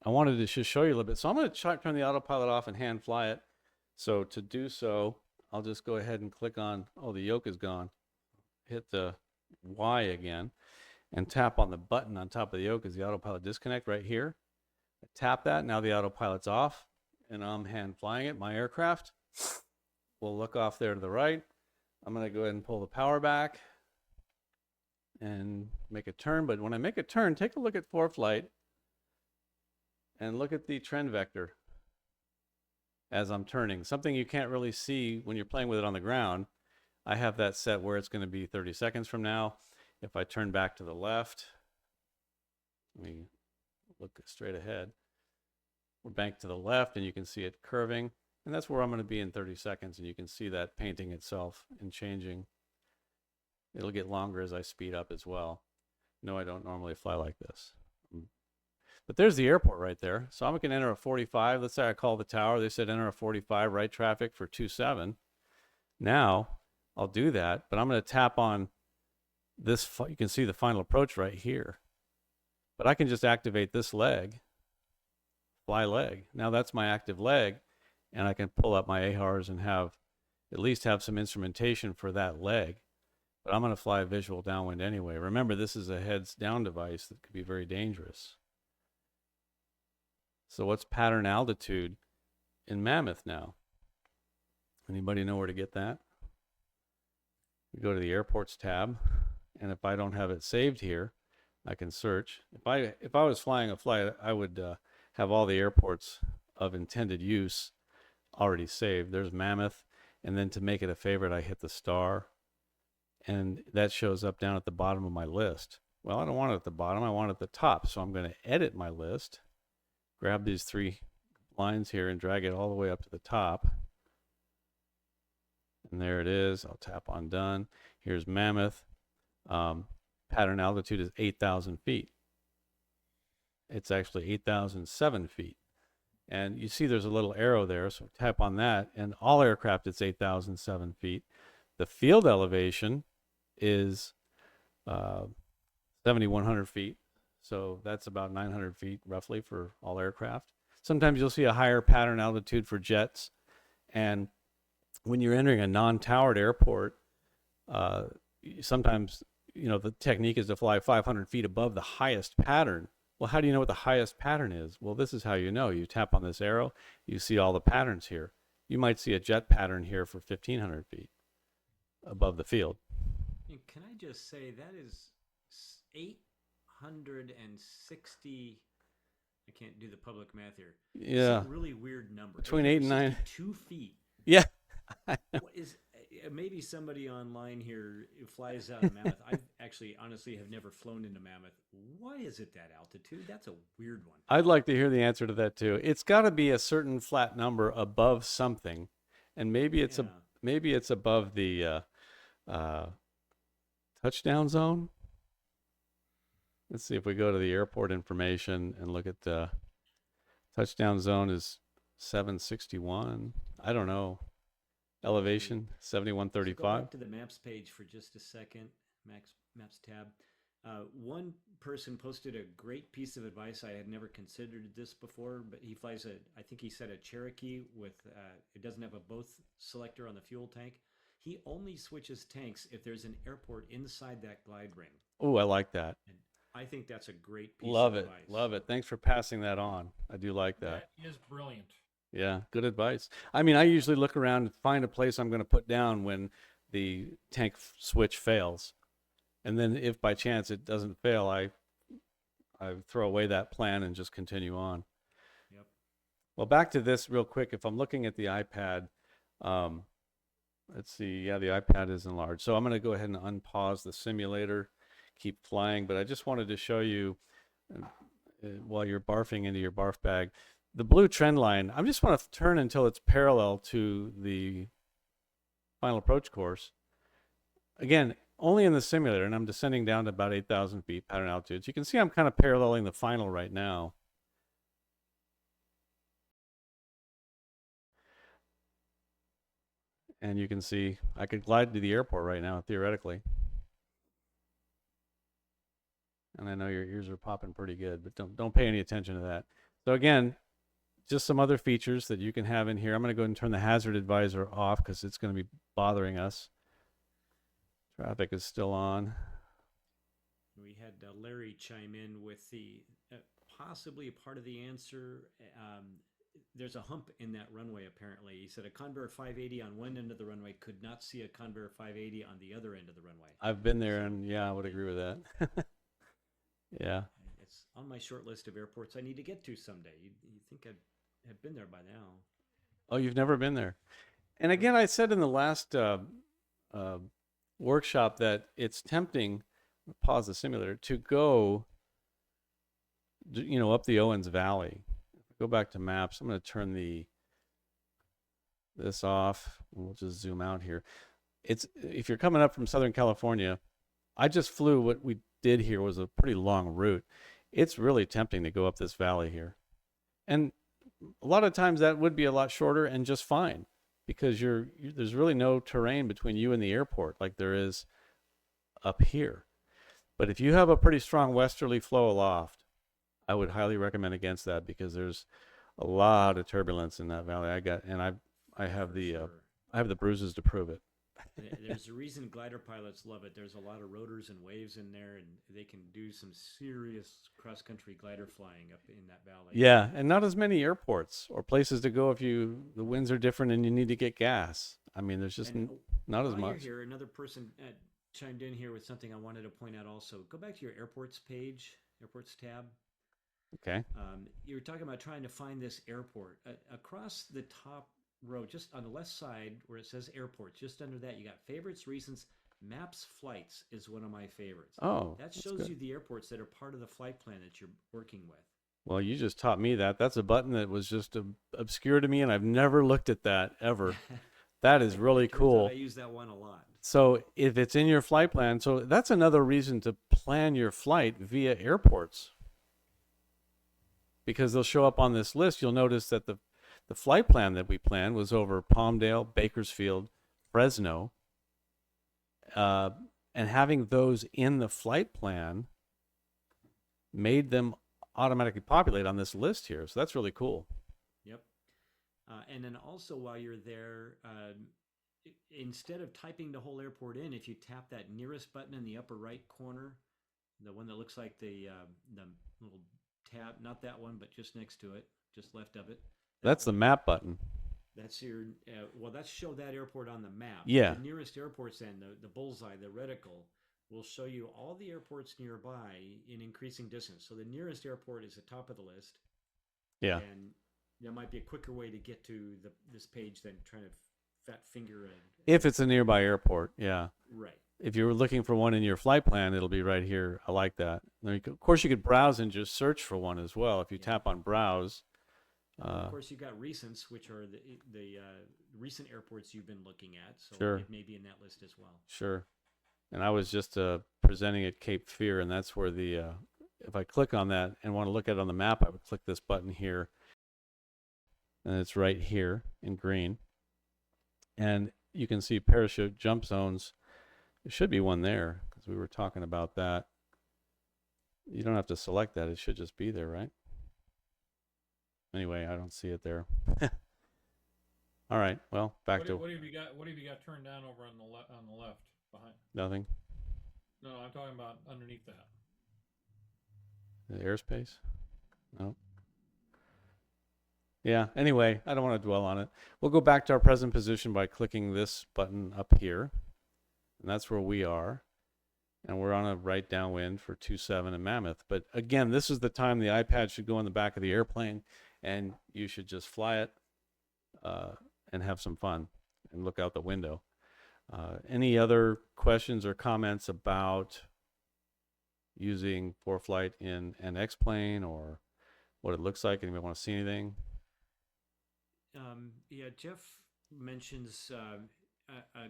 I wanted to just show you a little bit. So I'm going to turn the autopilot off and hand fly it. So to do so, I'll just go ahead and click on, oh, the yoke is gone. Hit the Y again and tap on the button on top of the yoke as the autopilot disconnect right here. I tap that, now the autopilot's off and I'm hand flying it. My aircraft will look off there to the right. I'm going to go ahead and pull the power back and make a turn. But when I make a turn, take a look at ForeFlight and look at the trend vector as I'm turning. Something you can't really see when you're playing with it on the ground. I have that set where it's going to be 30 seconds from now. If I turn back to the left, let me look straight ahead. We're back to the left and you can see it curving. And that's where I'm going to be in 30 seconds. And you can see that painting itself and changing. It'll get longer as I speed up as well. No, I don't normally fly like this. But there's the airport right there. So I'm going to enter a 45. Let's say I call the tower. They said enter a 45 right traffic for 27. Now I'll do that, but I'm going to tap on this. You can see the final approach right here. But I can just activate this leg, fly leg. Now that's my active leg, and I can pull up my AHRs and at least have some instrumentation for that leg. But I'm going to fly a visual downwind anyway. Remember, this is a heads down device that could be very dangerous. So what's pattern altitude in Mammoth now? Anybody know where to get that? We go to the airports tab, and if I don't have it saved here, I can search. If I was flying a flight, I would have all the airports of intended use already saved. There's Mammoth, and then to make it a favorite, I hit the star, and that shows up down at the bottom of my list. Well, I don't want it at the bottom. I want it at the top, so I'm going to edit my list. Grab these three lines here and drag it all the way up to the top. And there it is. I'll tap on done. Here's Mammoth. Pattern altitude is 8,000 feet. It's actually 8,007 feet. And you see there's a little arrow there, so tap on that. And all aircraft, it's 8,007 feet. The field elevation is 7,100 feet. So that's about 900 feet roughly for all aircraft. Sometimes you'll see a higher pattern altitude for jets. And when you're entering a non-towered airport, sometimes, the technique is to fly 500 feet above the highest pattern. Well, how do you know what the highest pattern is? Well, this is how you know. You tap on this arrow, you see all the patterns here. You might see a jet pattern here for 1,500 feet above the field. And can I just say that is 860, I can't do the public math here. Yeah. It's a really weird number. Between 8 and 9. 2 feet. Yeah. What is maybe somebody online here who flies out of Mammoth? I actually honestly have never flown into Mammoth. Why is it that altitude? That's a weird one. I'd like to hear the answer to that too. It's got to be a certain flat number above something, and maybe it's above the touchdown zone. Let's see if we go to the airport information and look at the touchdown zone is 761. I don't know. Elevation 7135. Go back to the maps page for just a second. Maps tab. One person posted a great piece of advice. I had never considered this before, but he flies I think he said a Cherokee with, it doesn't have a both selector on the fuel tank. He only switches tanks if there's an airport inside that glide ring. Oh, I like that. And I think that's a great piece Love of it. advice. Love it. Thanks for passing that on. I do like that. That is brilliant. Yeah, good advice. I mean, I usually look around and find a place I'm going to put down when the tank switch fails. And then if by chance it doesn't fail, I throw away that plan and just continue on. Yep. Well, back to this real quick. If I'm looking at the iPad, let's see. Yeah, the iPad is enlarged. So I'm going to go ahead and unpause the simulator, keep flying. But I just wanted to show you, while you're barfing into your barf bag, the blue trend line. I just want to turn until it's parallel to the final approach course. Again, only in the simulator, and I'm descending down to about 8,000 feet pattern altitudes. You can see I'm kind of paralleling the final right now. And you can see I could glide to the airport right now, theoretically. And I know your ears are popping pretty good, but don't pay any attention to that. So again, just some other features that you can have in here. I'm going to go ahead and turn the hazard advisor off because it's going to be bothering us. Traffic is still on. We had Larry chime in with the possibly a part of the answer. There's a hump in that runway, apparently. He said a Convair 580 on one end of the runway could not see a Convair 580 on the other end of the runway. I've been there, and yeah, I would agree with that. Yeah. It's on my short list of airports I need to get to someday. You think I'd have been there by now. Oh, you've never been there. And again, I said in the last workshop that it's tempting, pause the simulator, to go, up the Owens Valley. Go back to maps. I'm going to turn this off. We'll just zoom out here. If you're coming up from Southern California, I just flew. What we did here was a pretty long route. It's really tempting to go up this valley here. And a lot of times that would be a lot shorter and just fine because there's really no terrain between you and the airport like there is up here. But if you have a pretty strong westerly flow aloft, I would highly recommend against that because there's a lot of turbulence in that valley. I have the bruises to prove it. There's a reason glider pilots love it. There's a lot of rotors and waves in there, and they can do some serious cross-country glider flying up in that valley. Yeah, and not as many airports or places to go if the winds are different and you need to get gas. I mean, there's just not as much. Here, another person chimed in here with something I wanted to point out also. Go back to your airports page, airports tab. Okay. You were talking about trying to find this airport. Across the top row, just on the left side where it says airports, just under that, you got favorites, reasons. Maps flights is one of my favorites. Oh, that shows you the airports that are part of the flight plan that you're working with. Well, you just taught me that. That's a button that was just obscure to me, and I've never looked at that ever. That is really Turns out cool. I use that one a lot. So if it's in your flight plan, so that's another reason to plan your flight via airports, because they'll show up on this list. You'll notice that the flight plan that we planned was over Palmdale, Bakersfield, Fresno, and having those in the flight plan made them automatically populate on this list here. So that's really cool. Yep. And then also while you're there, instead of typing the whole airport in, if you tap that nearest button in the upper right corner, the one that looks like the little tab, not that one, but just next to it, just left of it. That's the map button. That's your well. That's show that airport on the map. Yeah. The nearest airports, then the bullseye, the reticle, will show you all the airports nearby in increasing distance. So the nearest airport is the top of the list. Yeah. And there might be a quicker way to get to this page than trying to fat finger it. If it's a nearby airport, yeah. Right. If you were looking for one in your flight plan, it'll be right here. I like that. Of course, you could browse and just search for one as well. If you tap on browse. Of course, you got recents, which are the recent airports you've been looking at. So Sure. it may be in that list as well. Sure. And I was just presenting at Cape Fear, and that's where if I click on that and want to look at it on the map, I would click this button here. And it's right here in green. And you can see parachute jump zones. There should be one there because we were talking about that. You don't have to select that. It should just be there, right? Anyway, I don't see it there. All right. Well, back to what have you got? What have you got turned down over on the left behind? nothing. No, I'm talking about underneath that. The airspace? No. Yeah, anyway, I don't want to dwell on it. We'll go back to our present position by clicking this button up here. And that's where we are. And we're on a right downwind for 27 in Mammoth. But again, this is the time the iPad should go in the back of the airplane, and you should just fly it and have some fun and look out the window. Any other questions or comments about using ForeFlight in an X-plane or what it looks like? Anybody want to see anything? Yeah, Jeff mentions a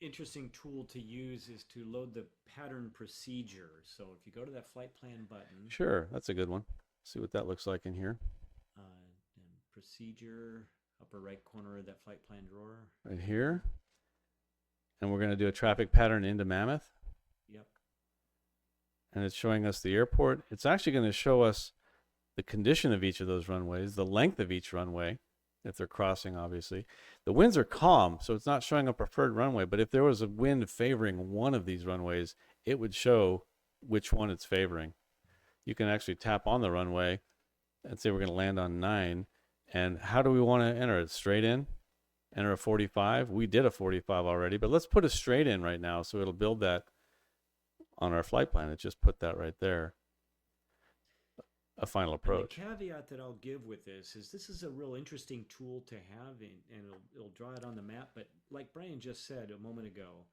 interesting tool to use is to load the pattern procedure. So if you go to that flight plan button, Sure, that's a good one. See what that looks like in here. and procedure, upper right corner of that flight plan drawer. Right here. And we're going to do a traffic pattern into Mammoth. Yep. And it's showing us the airport. It's actually going to show us the condition of each of those runways, the length of each runway, if they're crossing, obviously. The winds are calm, so it's not showing a preferred runway. But if there was a wind favoring one of these runways, it would show which one it's favoring. You can actually tap on the runway and say we're going to land on 9. And how do we want to enter it? Straight in? Enter a 45? We did a 45 already, but let's put a straight in right now so it'll build that on our flight plan. It just put that right there. A final approach. And the caveat that I'll give with this is a real interesting tool to have, and it'll draw it on the map. But like Brian just said a moment ago,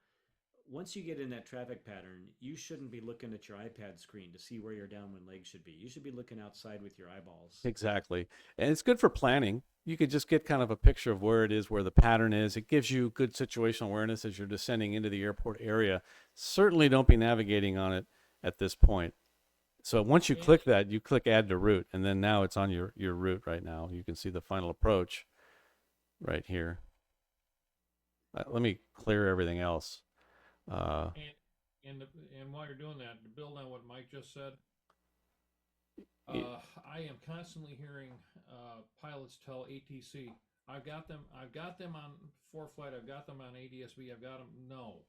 once you get in that traffic pattern, you shouldn't be looking at your iPad screen to see where your downwind legs should be. You should be looking outside with your eyeballs. Exactly. And it's good for planning. You could just get kind of a picture of where it is, where the pattern is. It gives you good situational awareness as you're descending into the airport area. Certainly don't be navigating on it at this point. So once you click that, you click add to route, and then now it's on your route right now. You can see the final approach right here. Let me clear everything else. And while you're doing that, to build on what Mike just said, I am constantly hearing pilots tell ATC, I've got them on ForeFlight, I've got them on ADSB, I've got them. No.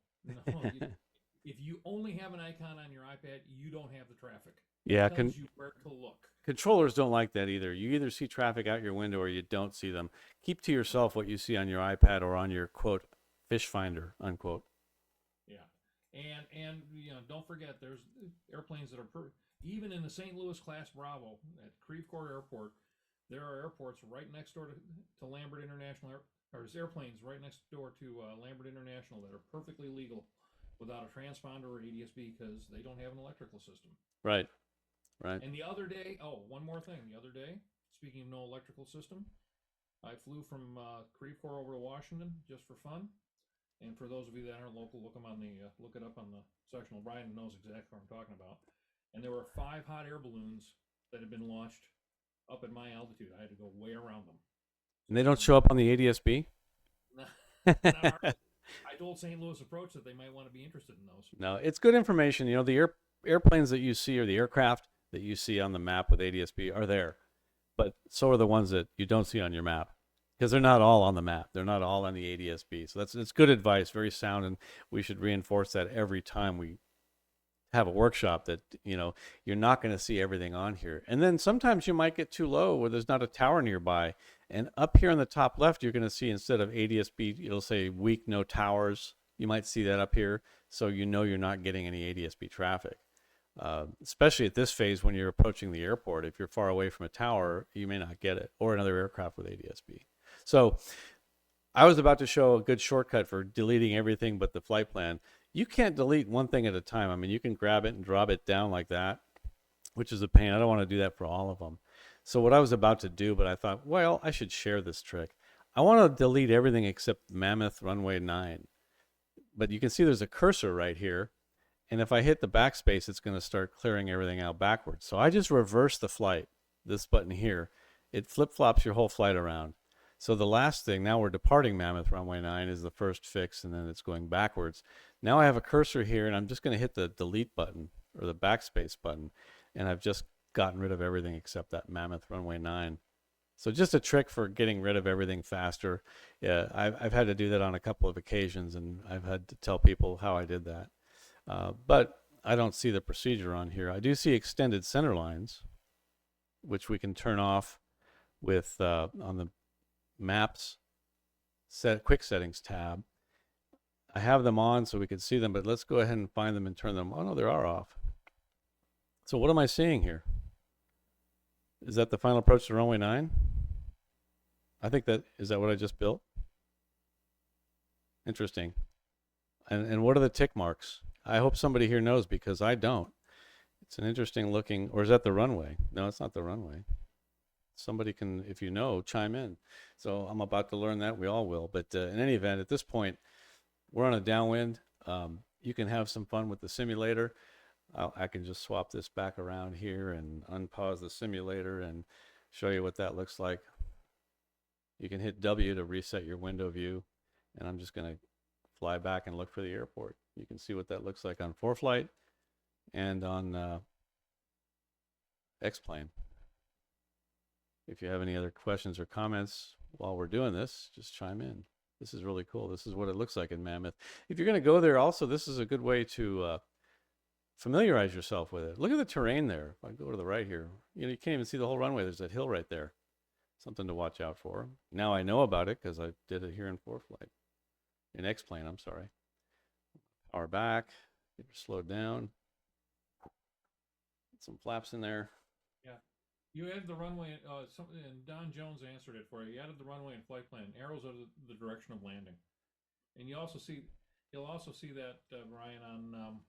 If you only have an icon on your iPad, you don't have the traffic. Yeah, It tells you where to look. Controllers don't like that either. You either see traffic out your window or you don't see them. Keep to yourself what you see on your iPad or on your, quote, fish finder, unquote. Yeah. And don't forget, there's airplanes that are, even in the St. Louis class Bravo at Creve Coeur Airport, there are airports right next door to Lambert International, or there's airplanes right next door to Lambert International that are perfectly legal without a transponder or ADSB because they don't have an electrical system. Right. Right. And the other day, one more thing. The other day, speaking of no electrical system, I flew from Creve Coeur over to Washington just for fun. And for those of you that aren't local, look it up on the sectional. Brian knows exactly what I'm talking about. And there were 5 hot air balloons that had been launched up at my altitude. I had to go way around them. And they don't show up on the ADSB? Not hardly. I told St. Louis Approach that they might want to be interested in those. No, it's good information. You know, the airplanes that you see or the aircraft that you see on the map with ADSB are there, but so are the ones that you don't see on your map because they're not all on the map. They're not all on the ADSB. So it's good advice, very sound, and we should reinforce that every time we have a workshop that, you know, you're not going to see everything on here. And then sometimes you might get too low where there's not a tower nearby. And up here on the top left, you're going to see instead of ADSB, it'll say weak, no towers. You might see that up here. So you know you're not getting any ADSB traffic. Especially at this phase when you're approaching the airport. If you're far away from a tower, you may not get it, or another aircraft with ADSB. So I was about to show a good shortcut for deleting everything but the flight plan. You can't delete one thing at a time. I mean, you can grab it and drop it down like that, which is a pain. I don't want to do that for all of them. So what I was about to do, but I thought, well, I should share this trick. I want to delete everything except Mammoth Runway 9. But you can see there's a cursor right here. And if I hit the backspace, it's going to start clearing everything out backwards. So I just reverse the flight, this button here. It flip-flops your whole flight around. So the last thing, now we're departing Mammoth Runway 9, is the first fix, and then it's going backwards. Now I have a cursor here, and I'm just going to hit the delete button, or the backspace button, and I've just gotten rid of everything except that Mammoth Runway 9. So just a trick for getting rid of everything faster. Yeah, I've had to do that on a couple of occasions, and I've had to tell people how I did that. But I don't see the procedure on here. I do see extended center lines, which we can turn off with on the Maps Quick Settings tab. I have them on so we can see them, but let's go ahead and find them and turn them. Oh no, they are off. So what am I seeing here? Is that the final approach to runway 9? I think is that what I just built? Interesting. And what are the tick marks? I hope somebody here knows because I don't. It's an interesting looking, or is that the runway? No, it's not the runway. Somebody can, if you know, chime in. So I'm about to learn that. We all will. But in any event, at this point, we're on a downwind. You can have some fun with the simulator. I can just swap this back around here and unpause the simulator and show you what that looks like. You can hit W to reset your window view. And I'm just going to fly back and look for the airport. You can see what that looks like on ForeFlight and on X-Plane. If you have any other questions or comments while we're doing this, just chime in. This is really cool. This is what it looks like in Mammoth. If you're going to go there also, this is a good way to familiarize yourself with it. Look at the terrain there. If I go to the right here, you can't even see the whole runway. There's that hill right there. Something to watch out for. Now I know about it because I did it here in ForeFlight. In X-Plane, I'm sorry. Power back, get her slowed down. Get some flaps in there. Yeah. You added the runway, and Don Jones answered it for you. You added the runway and flight plan. Arrows are the direction of landing. And you'll also see that, Brian, on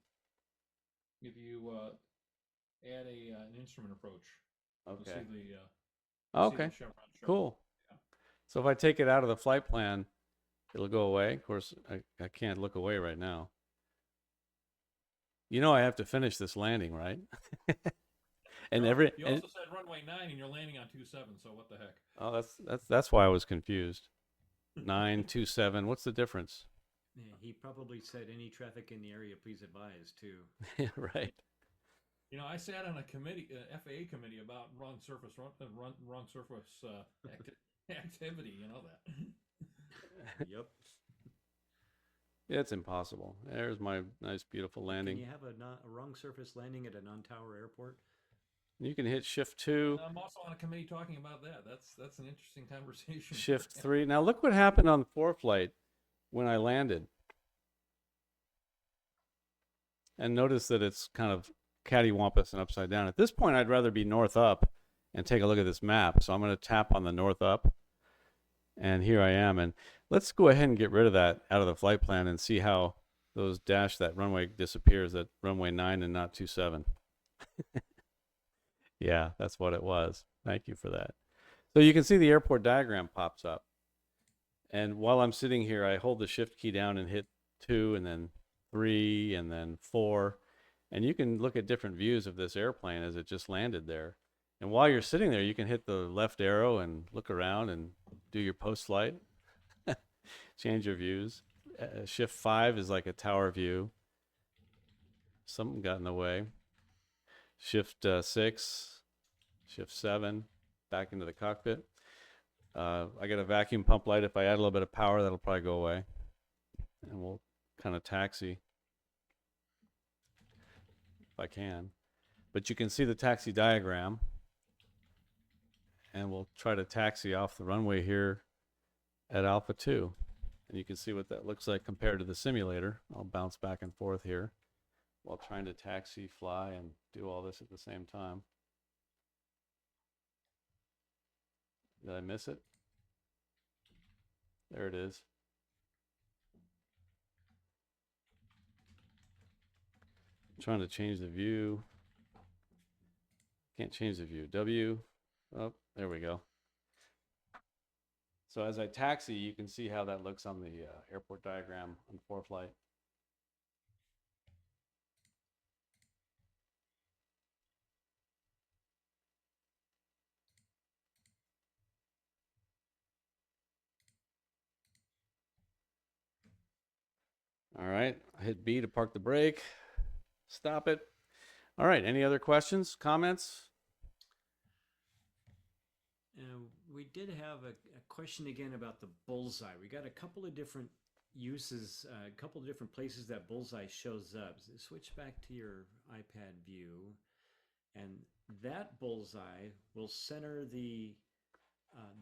if you add an instrument approach. Okay. You'll see Okay. the chevron show. Cool. Yeah. So if I take it out of the flight plan, it'll go away. Of course, I can't look away right now. You know I have to finish this landing, right? And you also said runway 9 and you're landing on 27, so what the heck? Oh, that's why I was confused. 927. What's the difference? Yeah, he probably said any traffic in the area, please advise too. Right. You know, I sat on a committee, FAA committee about wrong surface activity. You know that. Yep. It's impossible. There's my nice, beautiful landing. Can you have a wrong surface landing at a non-tower airport? You can hit Shift 2. I'm also on a committee talking about that. That's an interesting conversation. Shift 3. Now look what happened on ForeFlight when I landed. And notice that it's kind of cattywampus and upside down. At this point, I'd rather be north up and take a look at this map. So I'm going to tap on the north up. And here I am. And let's go ahead and get rid of that out of the flight plan and see how that runway disappears at runway 9 and not 27. Yeah, that's what it was. Thank you for that. So you can see the airport diagram pops up. And while I'm sitting here, I hold the shift key down and hit 2 and then 3 and then 4. And you can look at different views of this airplane as it just landed there. And while you're sitting there, you can hit the left arrow and look around and do your post-flight, change your views. Shift 5 is like a tower view. Something got in the way. Shift 6, Shift 7, back into the cockpit. I got a vacuum pump light. If I add a little bit of power, that'll probably go away. And we'll kind of taxi if I can. But you can see the taxi diagram. And we'll try to taxi off the runway here at Alpha 2. And you can see what that looks like compared to the simulator. I'll bounce back and forth here while trying to taxi, fly, and do all this at the same time. Did I miss it? There it is. I'm trying to change the view. Can't change the view. W. Oh, there we go. So as I taxi, you can see how that looks on the airport diagram on ForeFlight. All right, I hit B to park the brake, stop it. All right, any other questions, comments? We did have a question again about the bullseye. We got a couple of different uses, a couple of different places that bullseye shows up. So switch back to your iPad view, and that bullseye will center the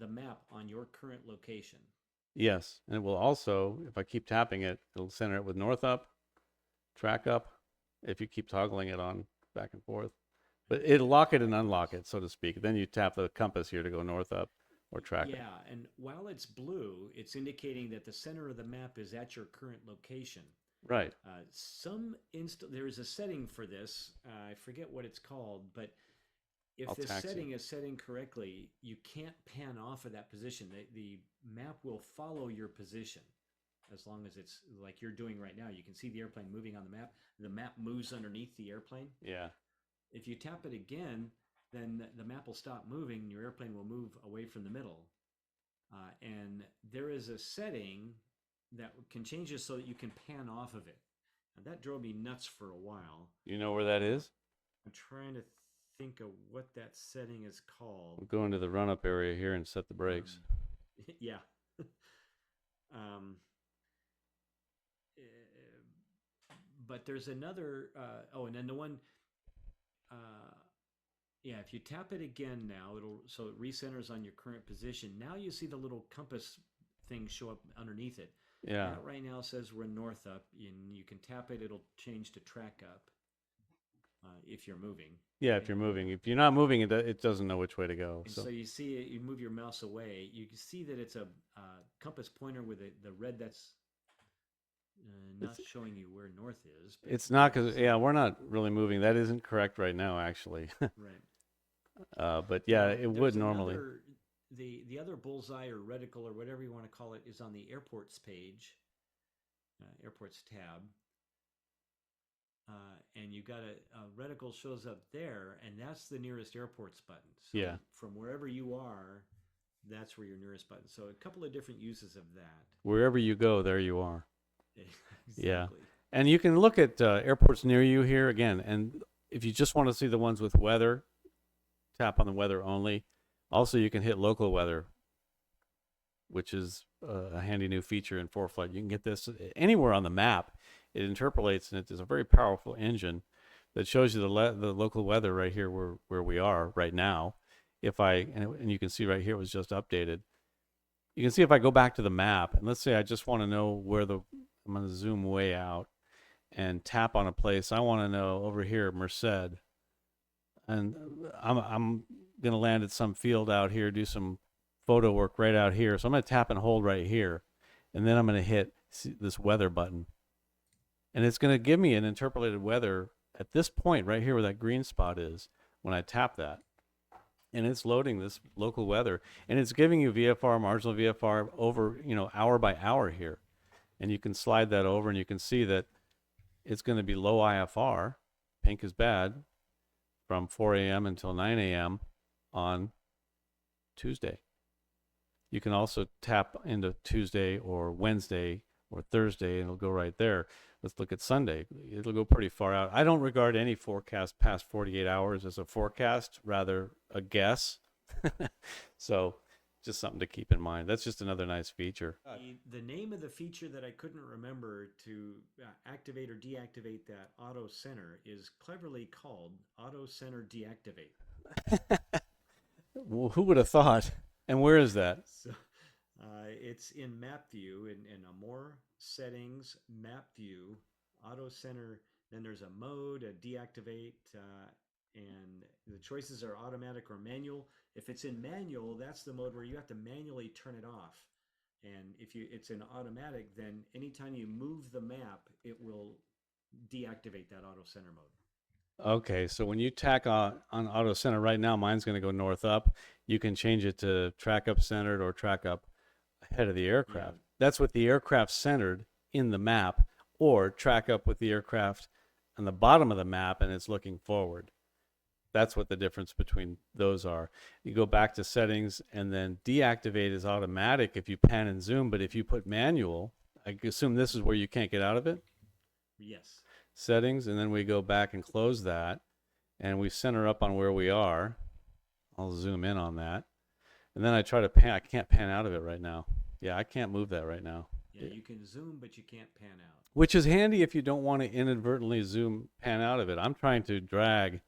map on your current location. Yes, and it will also, if I keep tapping it, it'll center it with north up, track up, if you keep toggling it on back and forth. But it'll lock it and unlock it, so to speak. Then you tap the compass here to go north up or track it. Yeah, and while it's blue, it's indicating that the center of the map is at your current location. Right. There is a setting for this. I forget what it's called, but if I'll this taxi. setting is set incorrectly, you can't pan off of that position. The map will follow your position as long as it's like you're doing right now. You can see the airplane moving on the map. The map moves underneath the airplane. Yeah. If you tap it again, then the map will stop moving and your airplane will move away from the middle. And there is a setting that can change it so that you can pan off of it. Now, that drove me nuts for a while. You know where that is? I'm trying to think of what that setting is called. We'll go into the run-up area here and set the brakes. Yeah. But there's another, and then the one, if you tap it again now, so it recenters on your current position. Now you see the little compass thing show up underneath it. Yeah. That right now says we're north up, and you can tap it, it'll change to track up if you're moving. Yeah, if you're moving. If you're not moving, it doesn't know which way to go. And so you see it, you move your mouse away, you can see that it's a compass pointer with the red that's not showing you where north is. It's not because, we're not really moving. That isn't correct right now, actually. Right. But yeah, it would normally. The other bullseye or reticle or whatever you want to call it is on the airports page, airports tab. And you got a reticle shows up there, and that's the nearest airports button. So yeah. From wherever you are, that's where your nearest button. So a couple of different uses of that. Wherever you go, there you are. Exactly. Yeah. And you can look at airports near you here again. And if you just want to see the ones with weather, tap on the weather only. Also, you can hit local weather, which is a handy new feature in ForeFlight. You can get this anywhere on the map. It interpolates, and it is a very powerful engine that shows you the local weather right here where we are right now. And you can see right here it was just updated. You can see if I go back to the map, and let's say I just want to know where I'm going to zoom way out and tap on a place. I want to know over here, Merced. And I'm going to land at some field out here, do some photo work right out here. So I'm going to tap and hold right here. And then I'm going to hit this weather button. And it's going to give me an interpolated weather at this point right here where that green spot is when I tap that. and it's loading this local weather, and it's giving you VFR, marginal VFR over, hour by hour here. And you can slide that over and you can see that it's going to be low IFR, pink is bad, from 4 a.m. until 9 a.m. on Tuesday. You can also tap into Tuesday or Wednesday or Thursday, and it'll go right there. Let's look at Sunday. It'll go pretty far out. I don't regard any forecast past 48 hours as a forecast, rather a guess. So just something to keep in mind. That's just another nice feature. The name of the feature that I couldn't remember to activate or deactivate that auto center is cleverly called auto center deactivate. Well, who would have thought? And where is that? So it's in map view in a more settings map view auto center. Then there's a mode, a deactivate, and the choices are automatic or manual. If it's in manual, that's the mode where you have to manually turn it off. And if it's in automatic, then anytime you move the map, it will deactivate that auto center mode. Okay, so when you tack on auto center right now, mine's going to go north up. You can change it to track up centered or track up ahead of the aircraft. Yeah. That's with the aircraft centered in the map, or track up with the aircraft on the bottom of the map and it's looking forward. That's what the difference between those are. You go back to settings, and then deactivate is automatic if you pan and zoom, but if you put manual, I assume this is where you can't get out of it? Yes. Settings, and then we go back and close that, and we center up on where we are. I'll zoom in on that, and then I try to pan. I can't pan out of it right now. Yeah, I can't move that right now. Yeah, you can zoom, but you can't pan out. Which is handy if you don't want to inadvertently pan out of it. I'm trying to drag,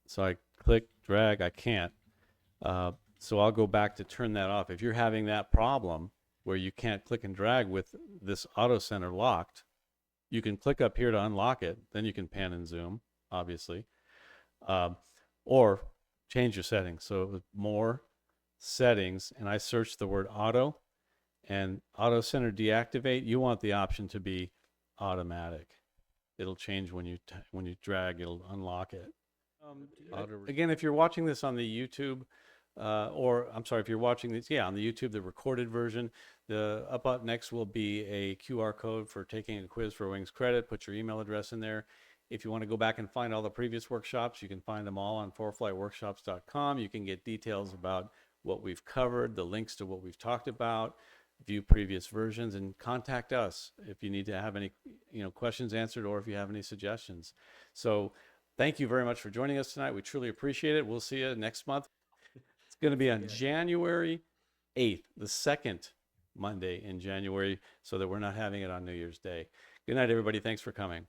so I click, drag, I can't. So I'll go back to turn that off. If you're having that problem where you can't click and drag with this auto center locked, you can click up here to unlock it. Then you can pan and zoom, obviously. Or change your settings. So it was more settings, and I searched the word auto, and auto center deactivate. You want the option to be automatic. It'll change when you drag. It'll unlock it. Again, if you're watching this on the YouTube, if you're watching this, on the YouTube, the recorded version, up next will be a QR code for taking a quiz for Wings Credit. Put your email address in there. If you want to go back and find all the previous workshops, you can find them all on ForeFlightWorkshops.com. You can get details about what we've covered, the links to what we've talked about, view previous versions, and contact us if you need to have any questions answered, or if you have any suggestions. So thank you very much for joining us tonight. We truly appreciate it. We'll see you next month. It's going to be on January 8th, the second Monday in January, so that we're not having it on New Year's Day. Good night, everybody. Thanks for coming.